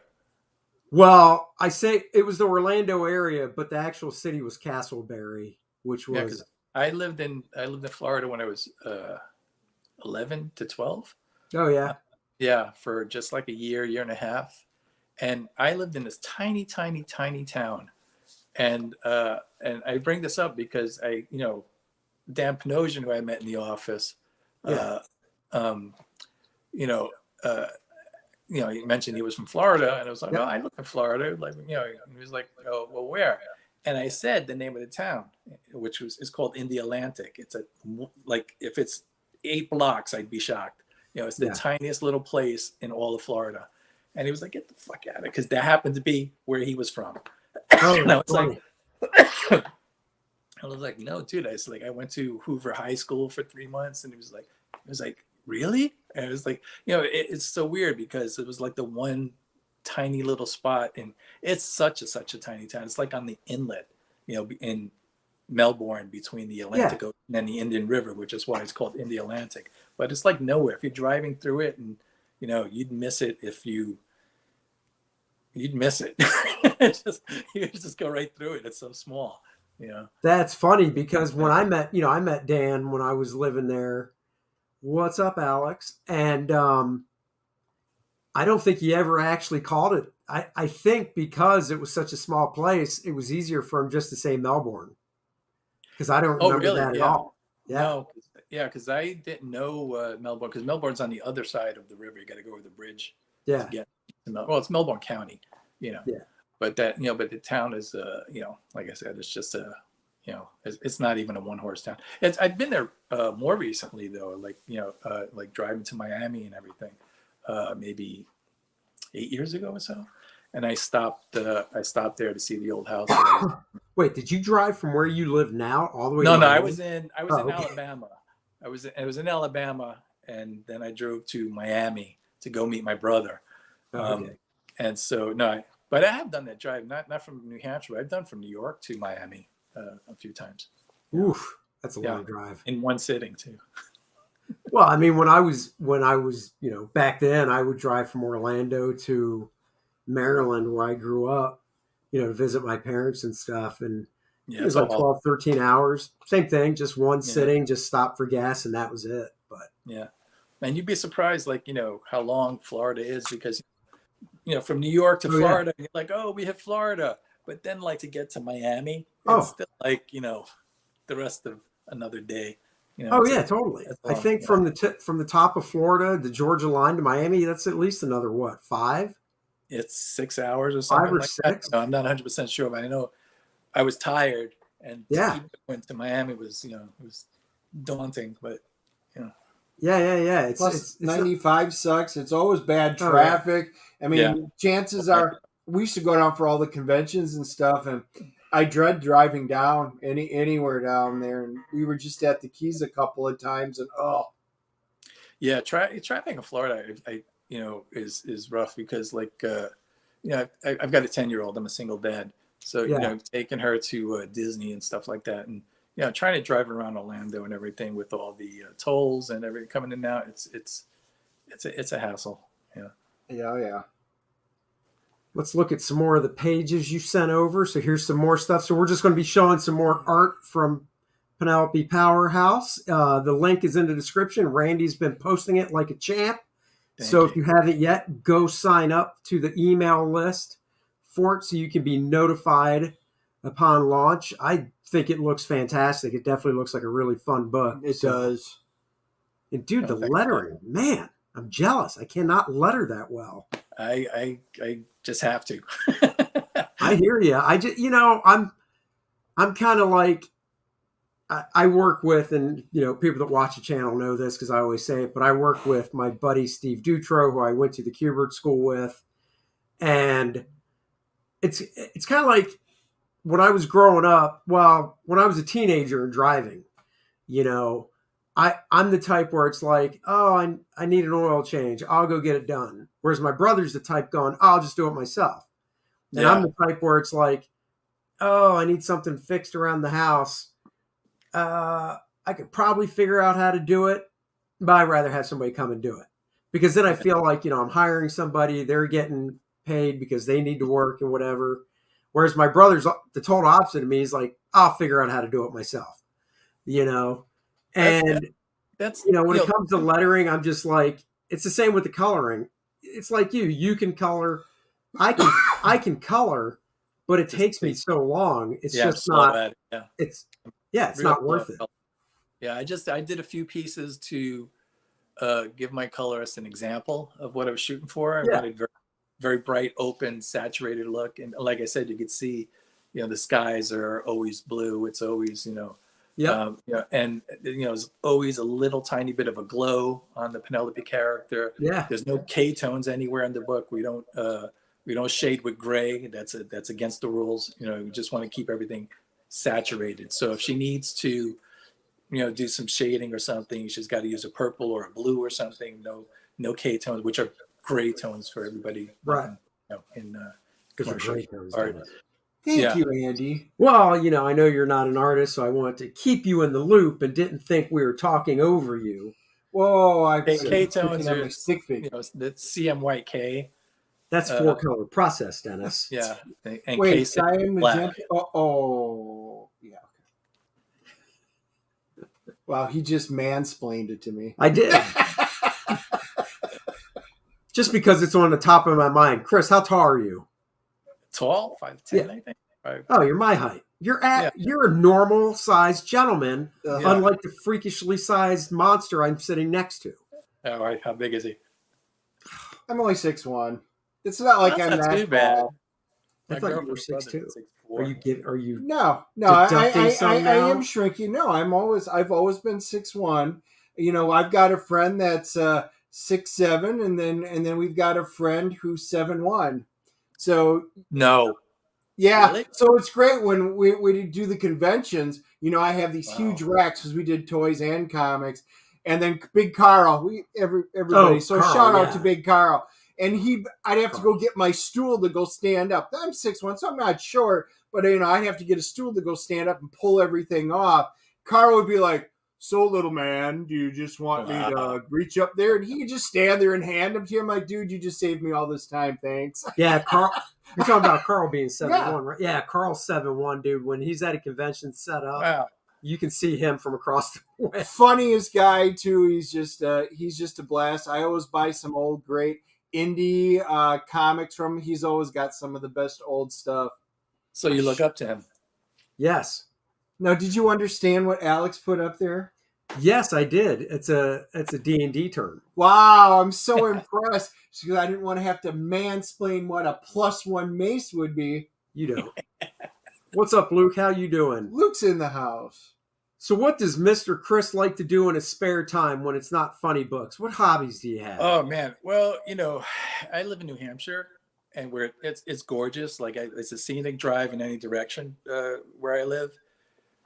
Well, I say it was the Orlando area, but the actual city was Castleberry, which was. I lived in Florida when I was 11 to 12. Oh, yeah. Yeah, for just like a year and a half. And I lived in this tiny, tiny, tiny town. And I bring this up because Dan Panosian, who I met in the office, he mentioned he was from Florida. And I was like, oh, I live in Florida. Like, and he was like, oh, well, where? And I said the name of the town, which is called India Atlantic. It's if it's 8 blocks, I'd be shocked. It's the tiniest little place in all of Florida. And he was like, get the fuck out of it. Because that happened to be where he was from. And I was like, no, dude. I went to Hoover High School for 3 months. And he was like, really? And it was like, it's so weird because it was like the one tiny little spot. And it's such a tiny town. It's like on the inlet, in Melbourne between the Atlantic Ocean and the Indian River, which is why it's called India Atlantic. But it's like nowhere. If you're driving through it, and you'd miss it you'd miss it. You just go right through it. It's so small. That's funny because when I met Dan when I was living there. What's up, Alex? And I don't think he ever actually called it. I think because it was such a small place, it was easier for him just to say Melbourne. because I don't Oh, remember really? that at Yeah. all. Yeah. No, yeah, because I didn't know Melbourne, because Melbourne's on the other side of the river. You got to go over the bridge to Yeah. get to Well, it's Melbourne County, Yeah. but but the town is, like I said, it's just it's not even a one-horse town. I've been there more recently though, like driving to Miami and everything, maybe 8 years ago or so, and I stopped there to see the old house. Wait, did you drive from where you live now all the way? No, to I Miami? was in Okay. Alabama. I was in Alabama, and then I drove to Miami to go meet my brother. Okay. And so but I have done that drive, not from New Hampshire. I've done from New York to Miami a few times. Oof, that's a long drive. In one sitting too. Well, I mean, when I was, back then, I would drive from Orlando to Maryland, where I grew up, to visit my parents and stuff. And it was like 12, 13 hours. Same thing, just one sitting, just stop for gas, and that was it. But yeah, and you'd be surprised, how long Florida is, because from New York to Florida, you're like, oh, we have Florida, but then to get to Miami, it's still the rest of another day. Totally. I think from the top of Florida, the Georgia line to Miami, that's at least another 5? It's 6 hours or something. 5 or 6. That. No, I'm not 100% sure, but I know I was tired, and even went to Miami was it was daunting, but Yeah. Plus, 95 sucks. It's always bad traffic. I mean, chances are we used to go down for all the conventions and stuff, and I dread driving down anywhere down there. And we were just at the Keys a couple of times, and traffic in Florida, is rough, because I've got a 10-year-old. I'm a single dad, so taking her to Disney and stuff like that, and trying to drive around Orlando and everything with all the tolls and everything coming in and out. It's a hassle. Yeah. Let's look at some more of the pages you sent over. So here's some more stuff. So we're just going to be showing some more art from Penelope Powerhouse. The link is in the description. Randy's been posting it like a champ. If you haven't yet, go sign up to the email list for it so you can be notified upon launch. I think it looks fantastic. It definitely looks like a really fun book. It does. And dude, the lettering, man, I'm jealous. I cannot letter that well. I just have to. I hear you. I just, I'm kind of like, I work with, and people that watch the channel know this because I always say it, but I work with my buddy Steve Dutro, who I went to the Kubert school with, and it's kind of like when I was growing up. Well, when I was a teenager and driving, I'm the type where it's like, oh, I need an oil change, I'll go get it done. Whereas my brother's the type going, oh, I'll just do it myself. And I'm the type where it's like, oh, I need something fixed around the house. I could probably figure out how to do it, but I'd rather have somebody come and do it, because then I feel like, I'm hiring somebody, they're getting paid because they need to work and whatever. Whereas my brother's the total opposite of me. He's like, I'll figure out how to do it myself, and that's when it comes to lettering, I'm just like, it's the same with the coloring. It's like you can color, I can color, but it takes me so long. It's just not. It's not worth it. Yeah, I did a few pieces to give my colorist an example of what I was shooting for. I wanted very, very bright, open, saturated look, and like I said, you could see, the skies are always blue. It's always, and there's always a little tiny bit of a glow on the Penelope character. Yeah, there's no K-tones anywhere in the book. We don't shade with gray. That's against the rules. We just want to keep everything saturated. So if she needs to, do some shading or something, she's got to use a purple or a blue or something. No K-tones, which are gray tones for everybody. Right. In commercial art. Thank you, Andy. Well, I know you're not an artist, so I wanted to keep you in the loop and didn't think we were talking over you. Whoa, K-tones are stick figure. The CMYK. That's 4-color process, Dennis. Yeah. And wait, cyan, magenta. Yeah. Wow, he just mansplained it to me. I did. Just because it's on the top of my mind. Chris, how tall are you? Tall? 5'10", I think. Oh, you're my height. You're Yeah. you're a normal sized gentleman, Yeah. unlike the freakishly sized monster I'm sitting next to. All right. How big is he? I'm only 6'1". It's not like That's I'm not that too bad. tall. I My thought you were girlfriend's brother 6'2". is Are 6'4". you Are you? No, Deducting I some now? am shrinking. No, I've always been 6'1". You know, I've got a friend that's 6'7", and then we've got a friend who's 7'1". So No. yeah, Really? so it's great when we do the conventions. You know, I have these huge Wow. racks because we did toys and comics, and then Big Carl, everybody. Oh, So Carl, shout out yeah. to Big Carl, and I'd have to Carl. go get my stool to go stand up. I'm 6'1", so I'm not short, but you know, I'd have to get a stool to go stand up and pull everything off. Carl would be like, "So little man, do you just want me Wow. to reach up there?" And he'd just stand there and hand them to him. Like, dude, you just saved me all this time. Thanks. Yeah, Carl. You're talking about Carl being 7'1", Yeah. right? Yeah, Carl's 7'1", dude. When he's at a convention set up, Wow. you can see him from across the way. Funniest guy too. He's just a blast. I always buy some old great indie comics from him. He's always got some of the best old stuff. So you look up to him. Yes. Now, did you understand what Alex put up there? Yes, I did. It's a D&D term. Wow, I'm so impressed because I didn't want to have to mansplain what a +1 mace would be. You don't. What's up, Luke? How you doing? Luke's in the house. So what does Mr. Chris like to do in his spare time when it's not funny books? What hobbies do you have? Oh man. Well, you know, I live in New Hampshire, and where it's gorgeous. Like it's a scenic drive in any direction where I live.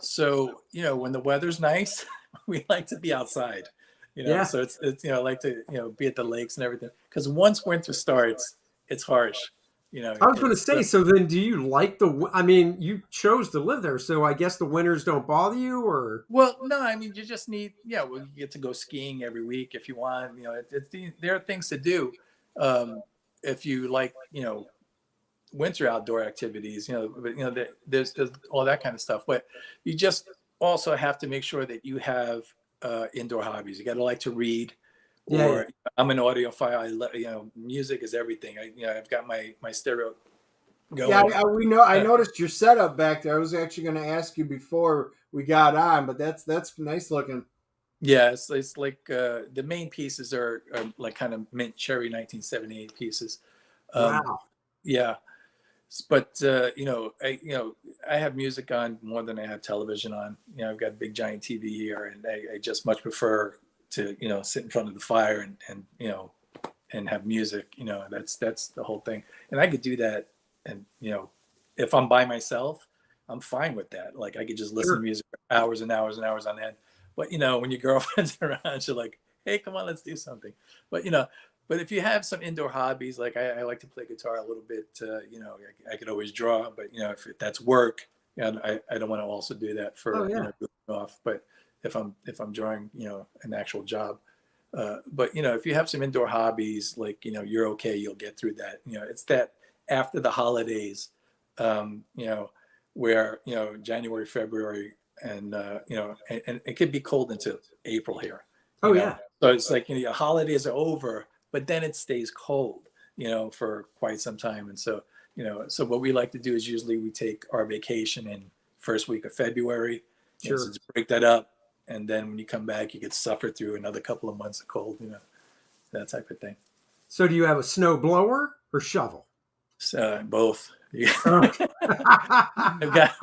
So you know, when the weather's nice, we like to be outside. You know, Yeah. so it's you know, I like to be at the lakes and everything. Because once winter starts, it's harsh. You know, I was going to say, so then do you like I mean, you chose to live there, so I guess the winters don't bother you, or? Well, no, I mean, you just need, well, you get to go skiing every week if you want. You know, there are things to do if you like, winter outdoor activities. But there's all that kind of stuff. But you just also have to make sure that you have indoor hobbies. You got to like to read. Yeah, Or I'm an audiophile. Music is everything. I've got my stereo going. Yeah, we know. I noticed your setup back there. I was actually going to ask you before we got on, but that's nice looking. Yeah, it's like the main pieces are like kind of mint cherry 1978 pieces. Wow. Yeah, but I have music on more than I have television on. I've got a big giant TV here, and I just much prefer to sit in front of the fire and have music. That's the whole thing. And I could do that, and if I'm by myself, I'm fine with that. Like I could just listen to music for hours and hours and hours on end. But when your girlfriend's around, you're like, hey, come on, let's do something. But but if you have some indoor hobbies, like I like to play guitar a little bit. I could always draw, but if that's work, I don't want to also do that for off. But if I'm drawing, an actual job. But if you have some indoor hobbies, like you're okay, you'll get through that. It's that after the holidays, where January, February, and and it could be cold into April here. Oh yeah. So it's like holidays are over, but then it stays cold, for quite some time. And so so what we like to do is usually we take our vacation in first week of February. Sure. So to break that up. And then when you come back, you could suffer through another couple of months of cold, that type of thing. So do you have a snow blower or shovel? So both. I've got,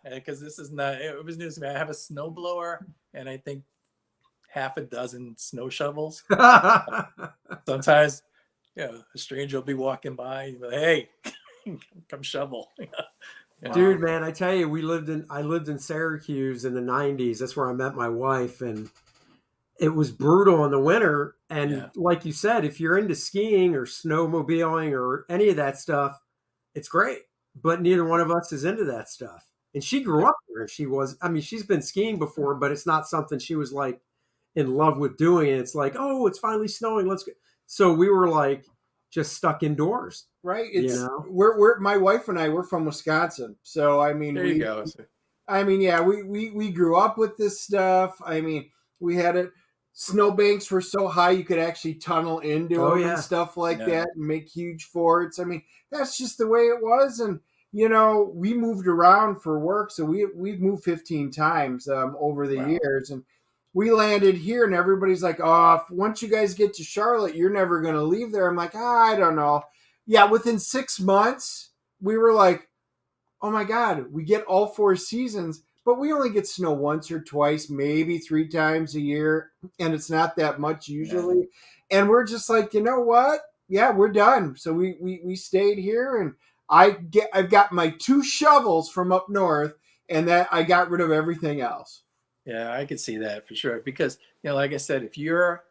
because this is not, it was news to me. I have a snow blower and I think half a dozen snow shovels. Sometimes, a stranger will be walking by and be like, hey, come shovel. Dude, man, I tell you, I lived in Syracuse in the 90s. That's where I met my wife, and it was brutal in the winter. And like you said, if you're into skiing or snowmobiling or any of that stuff, it's great. But neither one of us is into that stuff. And she grew up there. She's been skiing before, but it's not something she was like in love with doing. And it's like, oh, it's finally snowing. Let's go. So we were like just stuck indoors. Right. We're my wife and we're from Wisconsin. So I mean, there you go. I mean, we grew up with this stuff. I mean, we had it. Snowbanks were so high you could actually tunnel into them and stuff like that and make huge forts. I mean, that's just the way it was. And we moved around for work, so we've moved 15 times over the Wow. years, and we landed here, and everybody's like, "Oh, once you guys get to Charlotte, you're never going to leave there." I'm like, I don't know. Yeah, within 6 months, we were like, "Oh my God, we get all 4 seasons." But we only get snow once or twice, maybe 3 times a year, and it's not that much Yeah. usually. And we're just like, you know what? Yeah, we're done. So we stayed here, and I've got my 2 shovels from up north, and that I got rid of everything else. Yeah, I could see that for sure. Because, like I said, if you're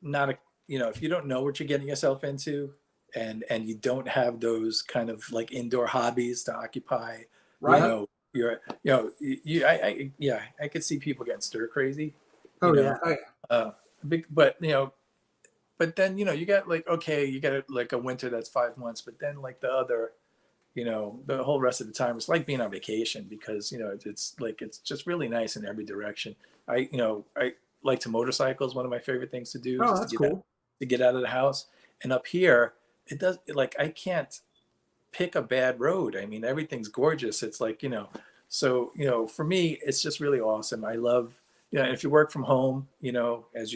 not if you don't know what you're getting yourself into, and you don't have those kind of like indoor hobbies to occupy, Right? you're, I could see people getting stir crazy, Oh, you yeah. know, but then, you got like, okay, you got like a winter that's 5 months, but then like the other, the whole rest of the time, it's like being on vacation because, it's just really nice in every direction. I like to motorcycle is one of my favorite things to do, Oh, just that's cool. to get out of the house. And up here, I can't pick a bad road. I mean, everything's gorgeous. It's like, so, for me, it's just really awesome. I love, if you work from home, as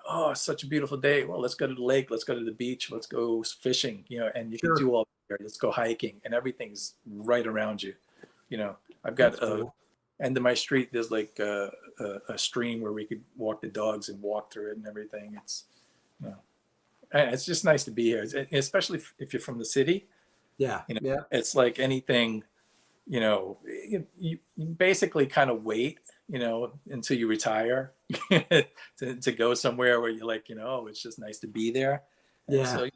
oh, it's such a beautiful day. Well, let's go to the lake. Let's go to the beach. Let's go fishing, and you can Sure. do all there. Let's go hiking, and everything's right around you. I've That's got cool. end of my street. There's like a stream where we could walk the dogs and walk through it and everything. It's just nice to be here, especially if you're from the city. Yeah. Yeah. It's like anything, you basically kind of wait, until you retire to go somewhere where you're like, oh, it's just nice to be there. And Yeah. so,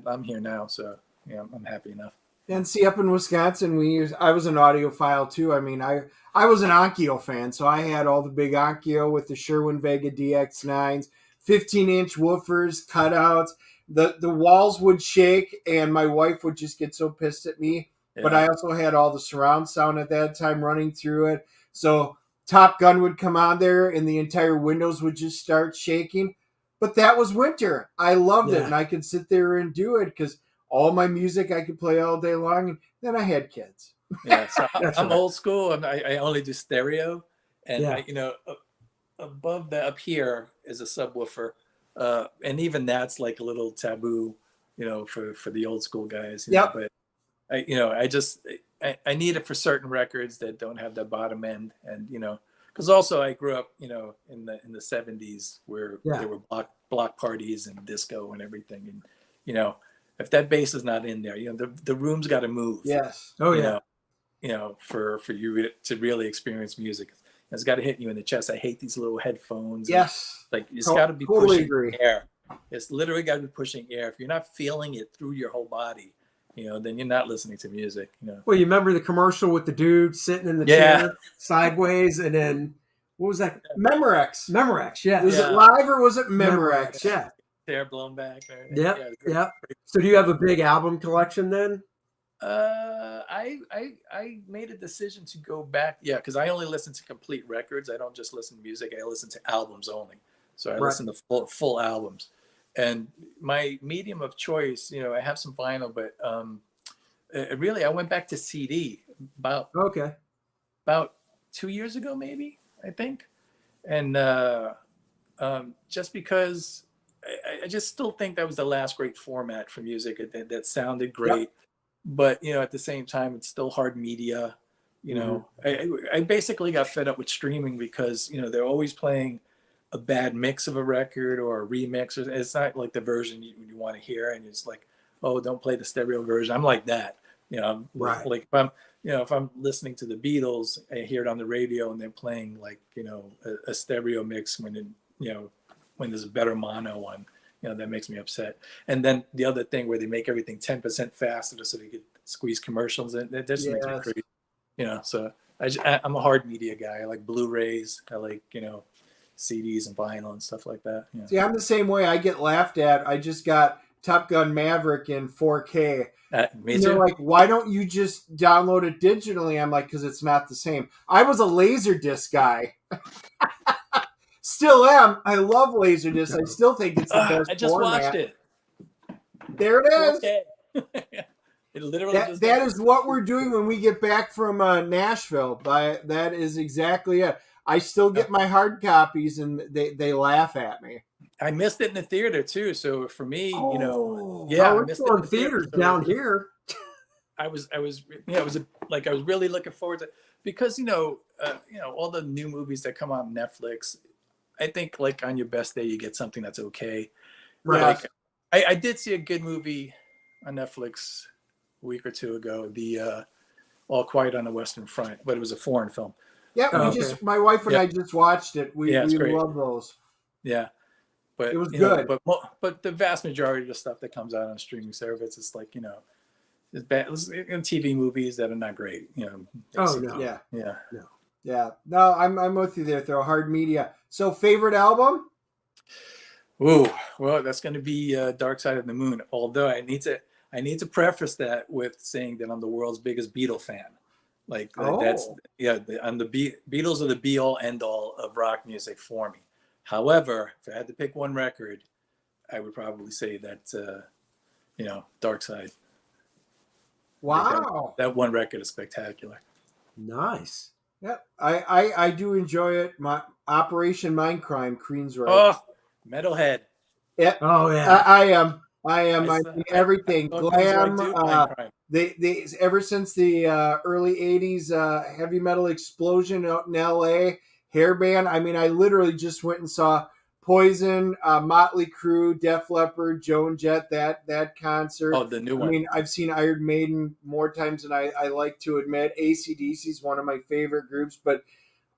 I'm here now. So, I'm happy enough. And see, up in Wisconsin, I was an audiophile too. I mean, I was an Onkyo fan, so I had all the big Onkyo with the Sherwin Vega DX9s, 15-inch woofers, cutouts. The walls would shake, and my wife would just get so pissed at me. Yeah. But I also had all the surround sound at that time running through it. So Top Gun would come on there, and the entire windows would just start shaking. But that was winter. I loved it, Yeah. and I could sit there and do it because all my music I could play all day long. And then I had kids. Yeah, so That's I'm right. old school. I only do stereo, and Yeah. above that, up here is a subwoofer, and even that's like a little taboo, for the old school guys. Yep. But I need it for certain records that don't have that bottom end, and because also I grew up, in the 70s where Yeah. there were block parties and disco and everything, and if that bass is not in there, the room's got to move. Yes. Oh, you yeah. know, for you to really experience music. It's got to hit you in the chest. I hate these little headphones. Yes. Like it's got to be Totally pushing agree. air. It's literally got to be pushing air. If you're not feeling it through your whole body, then you're not listening to music. Well, you remember the commercial with the dude sitting in the Yeah. chair sideways, and then what was that? Memorex. Memorex. Yeah. Was Yeah. it live or was it Memorex? Yeah. Hair blown back. Yep. Yeah. Yep. So do you have a big album collection then? I made a decision to go back. Yeah, because I only listen to complete records. I don't just listen to music. I listen to albums only. So I listen to full albums. And my medium of choice, I have some vinyl, but really I went back to CD about 2 years ago, maybe, I think. And just because I just still think that was the last great format for music that sounded great. Yep. But, at the same time, it's still hard media. I basically got fed up with streaming because, they're always playing a bad mix of a record or a remix. It's not like the version you want to hear. And it's like, oh, don't play the stereo version. I'm like that. Like if I'm listening to the Beatles, I hear it on the radio and they're playing like, a stereo mix when there's a better mono one. That makes me upset. And then the other thing where they make everything 10% faster so they could squeeze commercials in, that just makes me crazy. So I'm a hard media guy. I like Blu-rays. I like, CDs and vinyl and stuff like that. See, I'm the same way. I get laughed at. I just got Top Gun Maverick in 4K. Me and too. they're like, why don't you just download it digitally? I'm like, because it's not the same. I was a Laserdisc guy. Still am. I love Laserdisc. I still think it's the best I just format. watched it. There it is. Okay. It literally That just that gets is what we're doing when we get back from Nashville. That is exactly it. I still get my hard copies, and they laugh at me. I missed it in the theater too. So for me, Oh, yeah, Oh, I it's missed it in on the theater. theaters So down here. I was, it was like I was really looking forward to because all the new movies that come on Netflix. I think like on your best day you get something that's okay. Right. Like I did see a good movie on Netflix a week or two ago, the All Quiet on the Western Front, but it was a foreign film. yeah. Oh, We my wife and I just watched it. We it's great. love those. Yeah, but It was good. But the vast majority of the stuff that comes out on streaming service, it's like it's bad. It's in TV movies that are not great. Oh no. Yeah, yeah. yeah. No, I'm with you there. They're hard media. So, favorite album? Ooh, well, that's going to be Dark Side of the Moon. Although I need to preface that with saying that I'm the world's biggest Beatle fan. Like that's I'm the Beatles are the be all end all of rock music for me. However, if I had to pick one record, I would probably say that Dark Side. Wow, that one record is spectacular. Nice. Yep, I do enjoy it. My Operation Mindcrime, Crean's right. Oh, Metalhead. Yep. Oh yeah. I am. I mean, everything glam. Mindcrime. They ever since the early '80s heavy metal explosion out in L.A. hairband. I mean, I literally just went and saw Poison, Motley Crue, Def Leppard, Joan Jett. That concert. Oh, the new one. I mean, I've seen Iron Maiden more times than I like to admit. AC/DC is one of my favorite groups, but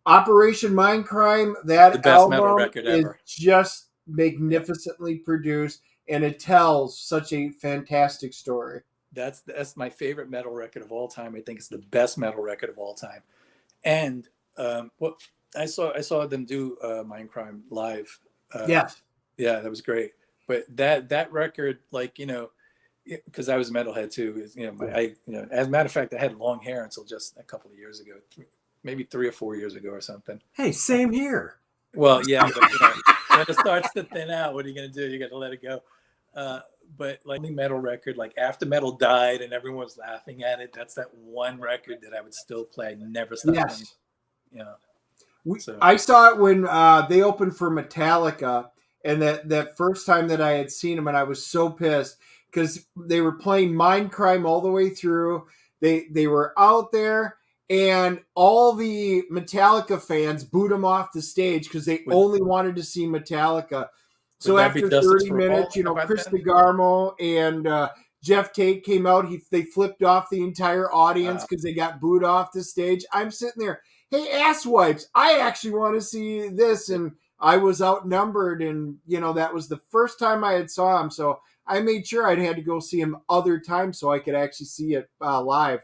Operation Mindcrime, that the best metal album record is ever. just magnificently produced, and it tells such a fantastic story. That's my favorite metal record of all time. I think it's the best metal record of all time. And I saw them do Mindcrime live. Yes. Yeah, that was great. But that record, like because I was a metalhead too. As a matter of fact, I had long hair until just a couple of years ago, maybe 3 or 4 years ago or something. Hey, same here. Well, yeah, but when it starts to thin out, what are you going to do? You got to let it go. But like the metal record, like after metal died and everyone was laughing at it, that's that one record that I would still play. I'd never stop playing. I saw it when they opened for Metallica, and that first time that I had seen them, and I was so pissed because they were playing Mindcrime all the way through. They were out there, and all the Metallica fans booed them off the stage because they only wanted to see Metallica. So after 30 minutes, Chris DeGarmo and Jeff Tate came out. They flipped off the entire audience because they got booed off the stage. I'm sitting there, hey, asswipes, I actually want to see this. And I was outnumbered. And, that was the first time I had saw him. So I made sure I'd had to go see him other times so I could actually see it live.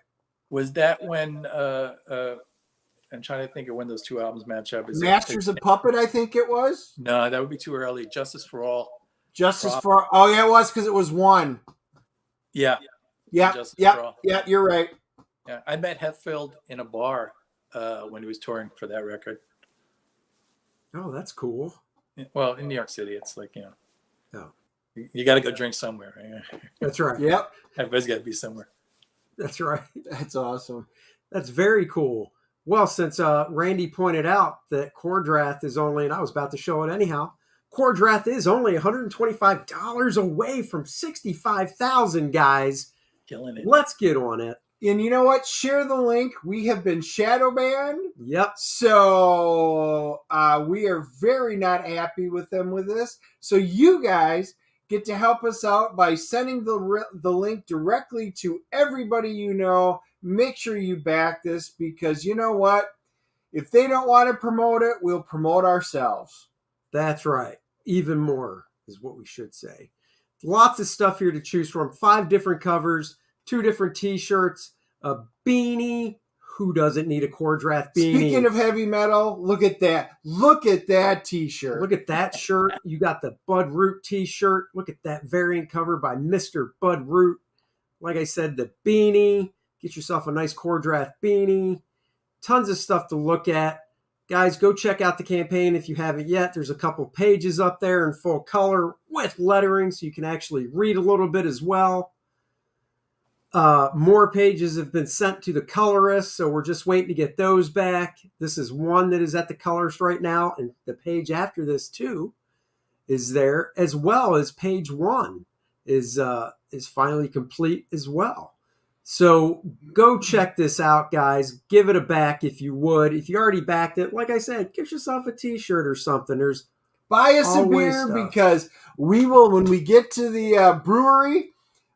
Was that when I'm trying to think of when those two albums match up. Masters of Puppet, I think it was. No, that would be too early. Justice for All. Oh yeah, it was because it was one. Yeah. Yeah. Yeah. You're right. Yeah, I met Hetfield in a bar when he was touring for that record. Oh, that's cool. Well, in New York City, it's like Oh. You got to go drink somewhere. Right? That's right. Yep. Everybody's got to be somewhere. That's right. That's awesome. That's very cool. Well, since Randy pointed out that Kor-Drath is only, and I was about to show it anyhow, Kor-Drath is only $125 away from $65,000, guys. Killing it. Let's get on it. And you know what? Share the link. We have been shadow banned. Yep. So we are very not happy with them with this. So you guys get to help us out by sending the link directly to everybody you know. Make sure you back this because you know what? If they don't want to promote it, we'll promote ourselves. That's right. Even more is what we should say. Lots of stuff here to choose from. 5 different covers, 2 different t-shirts, a beanie. Who doesn't need a Kor-Drath beanie? Speaking of heavy metal, look at that. Look at that t-shirt. Look at that shirt. You got the Bud Root t-shirt. Look at that variant cover by Mr. Bud Root. Like I said, the beanie. Get yourself a nice Kor-Drath beanie. Tons of stuff to look at. Guys, go check out the campaign if you haven't yet. There's a couple pages up there in full color with lettering so you can actually read a little bit as well. More pages have been sent to the colorist, so we're just waiting to get those back. This is one that is at the colorist right now, and the page after this too is there, as well as page 1 is finally complete as well. So go check this out, guys. Give it a back if you would. If you already backed it, like I said, get yourself a t-shirt or something. Buy us a always beer stuff. because we will, when we get to the brewery,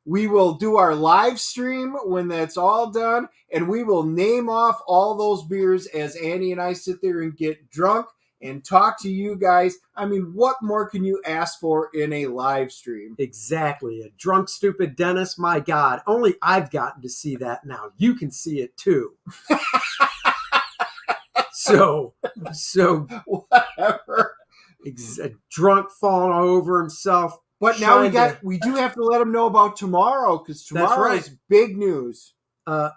we will do our live stream when that's all done, and we will name off all those beers as Andy and I sit there and get drunk and talk to you guys. I mean, what more can you ask for in a live stream? Exactly. A drunk, stupid Dennis. My God. Only I've gotten to see that now. You can see it too. So Whatever. a drunk falling all over himself. But now we do have to let them know about tomorrow, because tomorrow is big news.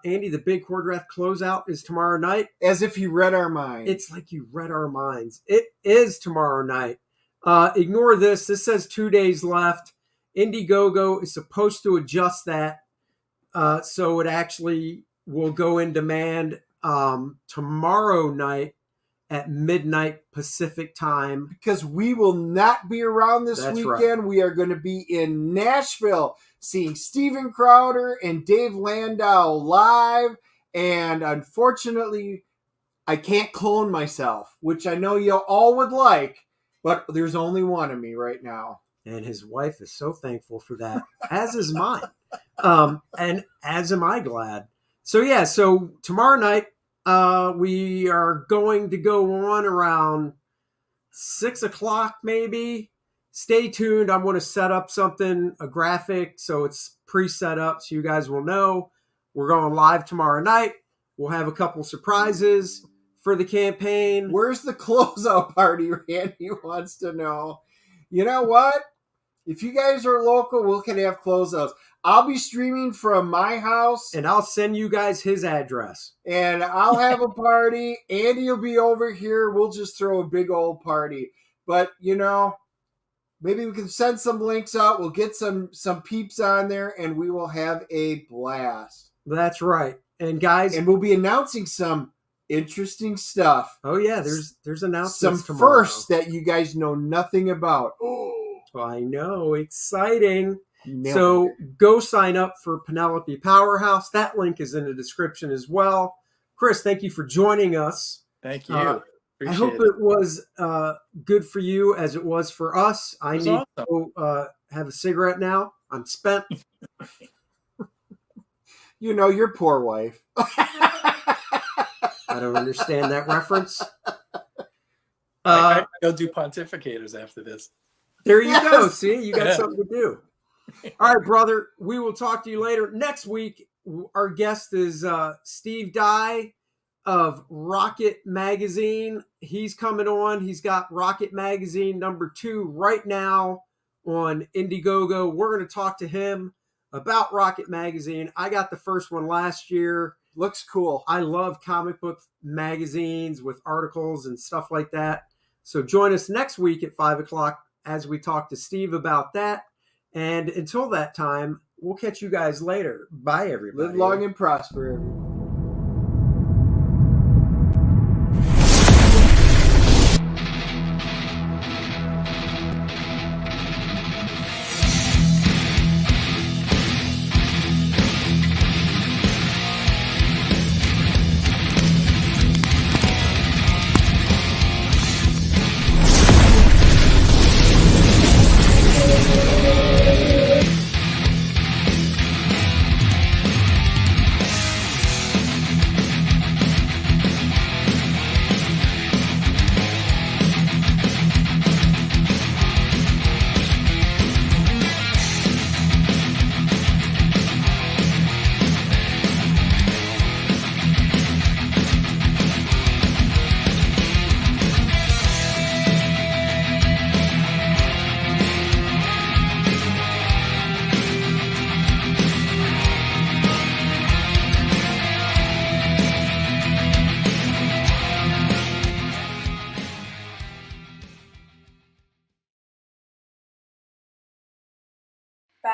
Andy, the big Kor-Drath closeout is tomorrow night. As if you read our minds. It's like you read our minds. It is tomorrow night. Ignore this. This says 2 days left. Indiegogo is supposed to adjust that, so it actually will go in demand tomorrow night at midnight Pacific time. Because we will not be around this That's weekend. right. We are going to be in Nashville seeing Steven Crowder and Dave Landau live. And unfortunately, I can't clone myself, which I know you all would like, but there's only one of me right now. And his wife is so thankful for that, as is mine. And as am I glad. So yeah, so tomorrow night, we are going to go on around 6 o'clock maybe. Stay tuned. I'm going to set up something, a graphic, so it's pre-set up so you guys will know. We're going live tomorrow night. We'll have a couple surprises for the campaign. Where's the closeout party? Randy wants to know. You know what? If you guys are local, we can have closeouts. I'll be streaming from my house. And I'll send you guys his address. And I'll have a party. Andy will be over here. We'll just throw a big old party. But, you know, maybe we can send some links out. We'll get some peeps on there, and we will have a blast. That's right. And guys, and we'll be announcing some interesting stuff. Oh yeah, there's announcements some tomorrow. Firsts that you guys know nothing about. Oh, I know, exciting. So go sign up for Penelope Powerhouse. That link is in the description as well. Chris, thank you for joining us. Thank you. I hope it was good for you as it was for us. I need to go have a cigarette now. I'm spent. You know, your poor wife. I don't understand that reference. I'll do pontificators after this. There you go. See, you got something to do. All right, brother. We will talk to you later. Next week, our guest is Steve Dye of Rocket Magazine. He's coming on. He's got Rocket Magazine #2 right now on Indiegogo. We're going to talk to him about Rocket Magazine. I got the first one last year. Looks cool. I love comic book magazines with articles and stuff like that. So join us next week at 5 o'clock as we talk to Steve about that. And until that time, we'll catch you guys later. Bye, everybody. Live long and prosper.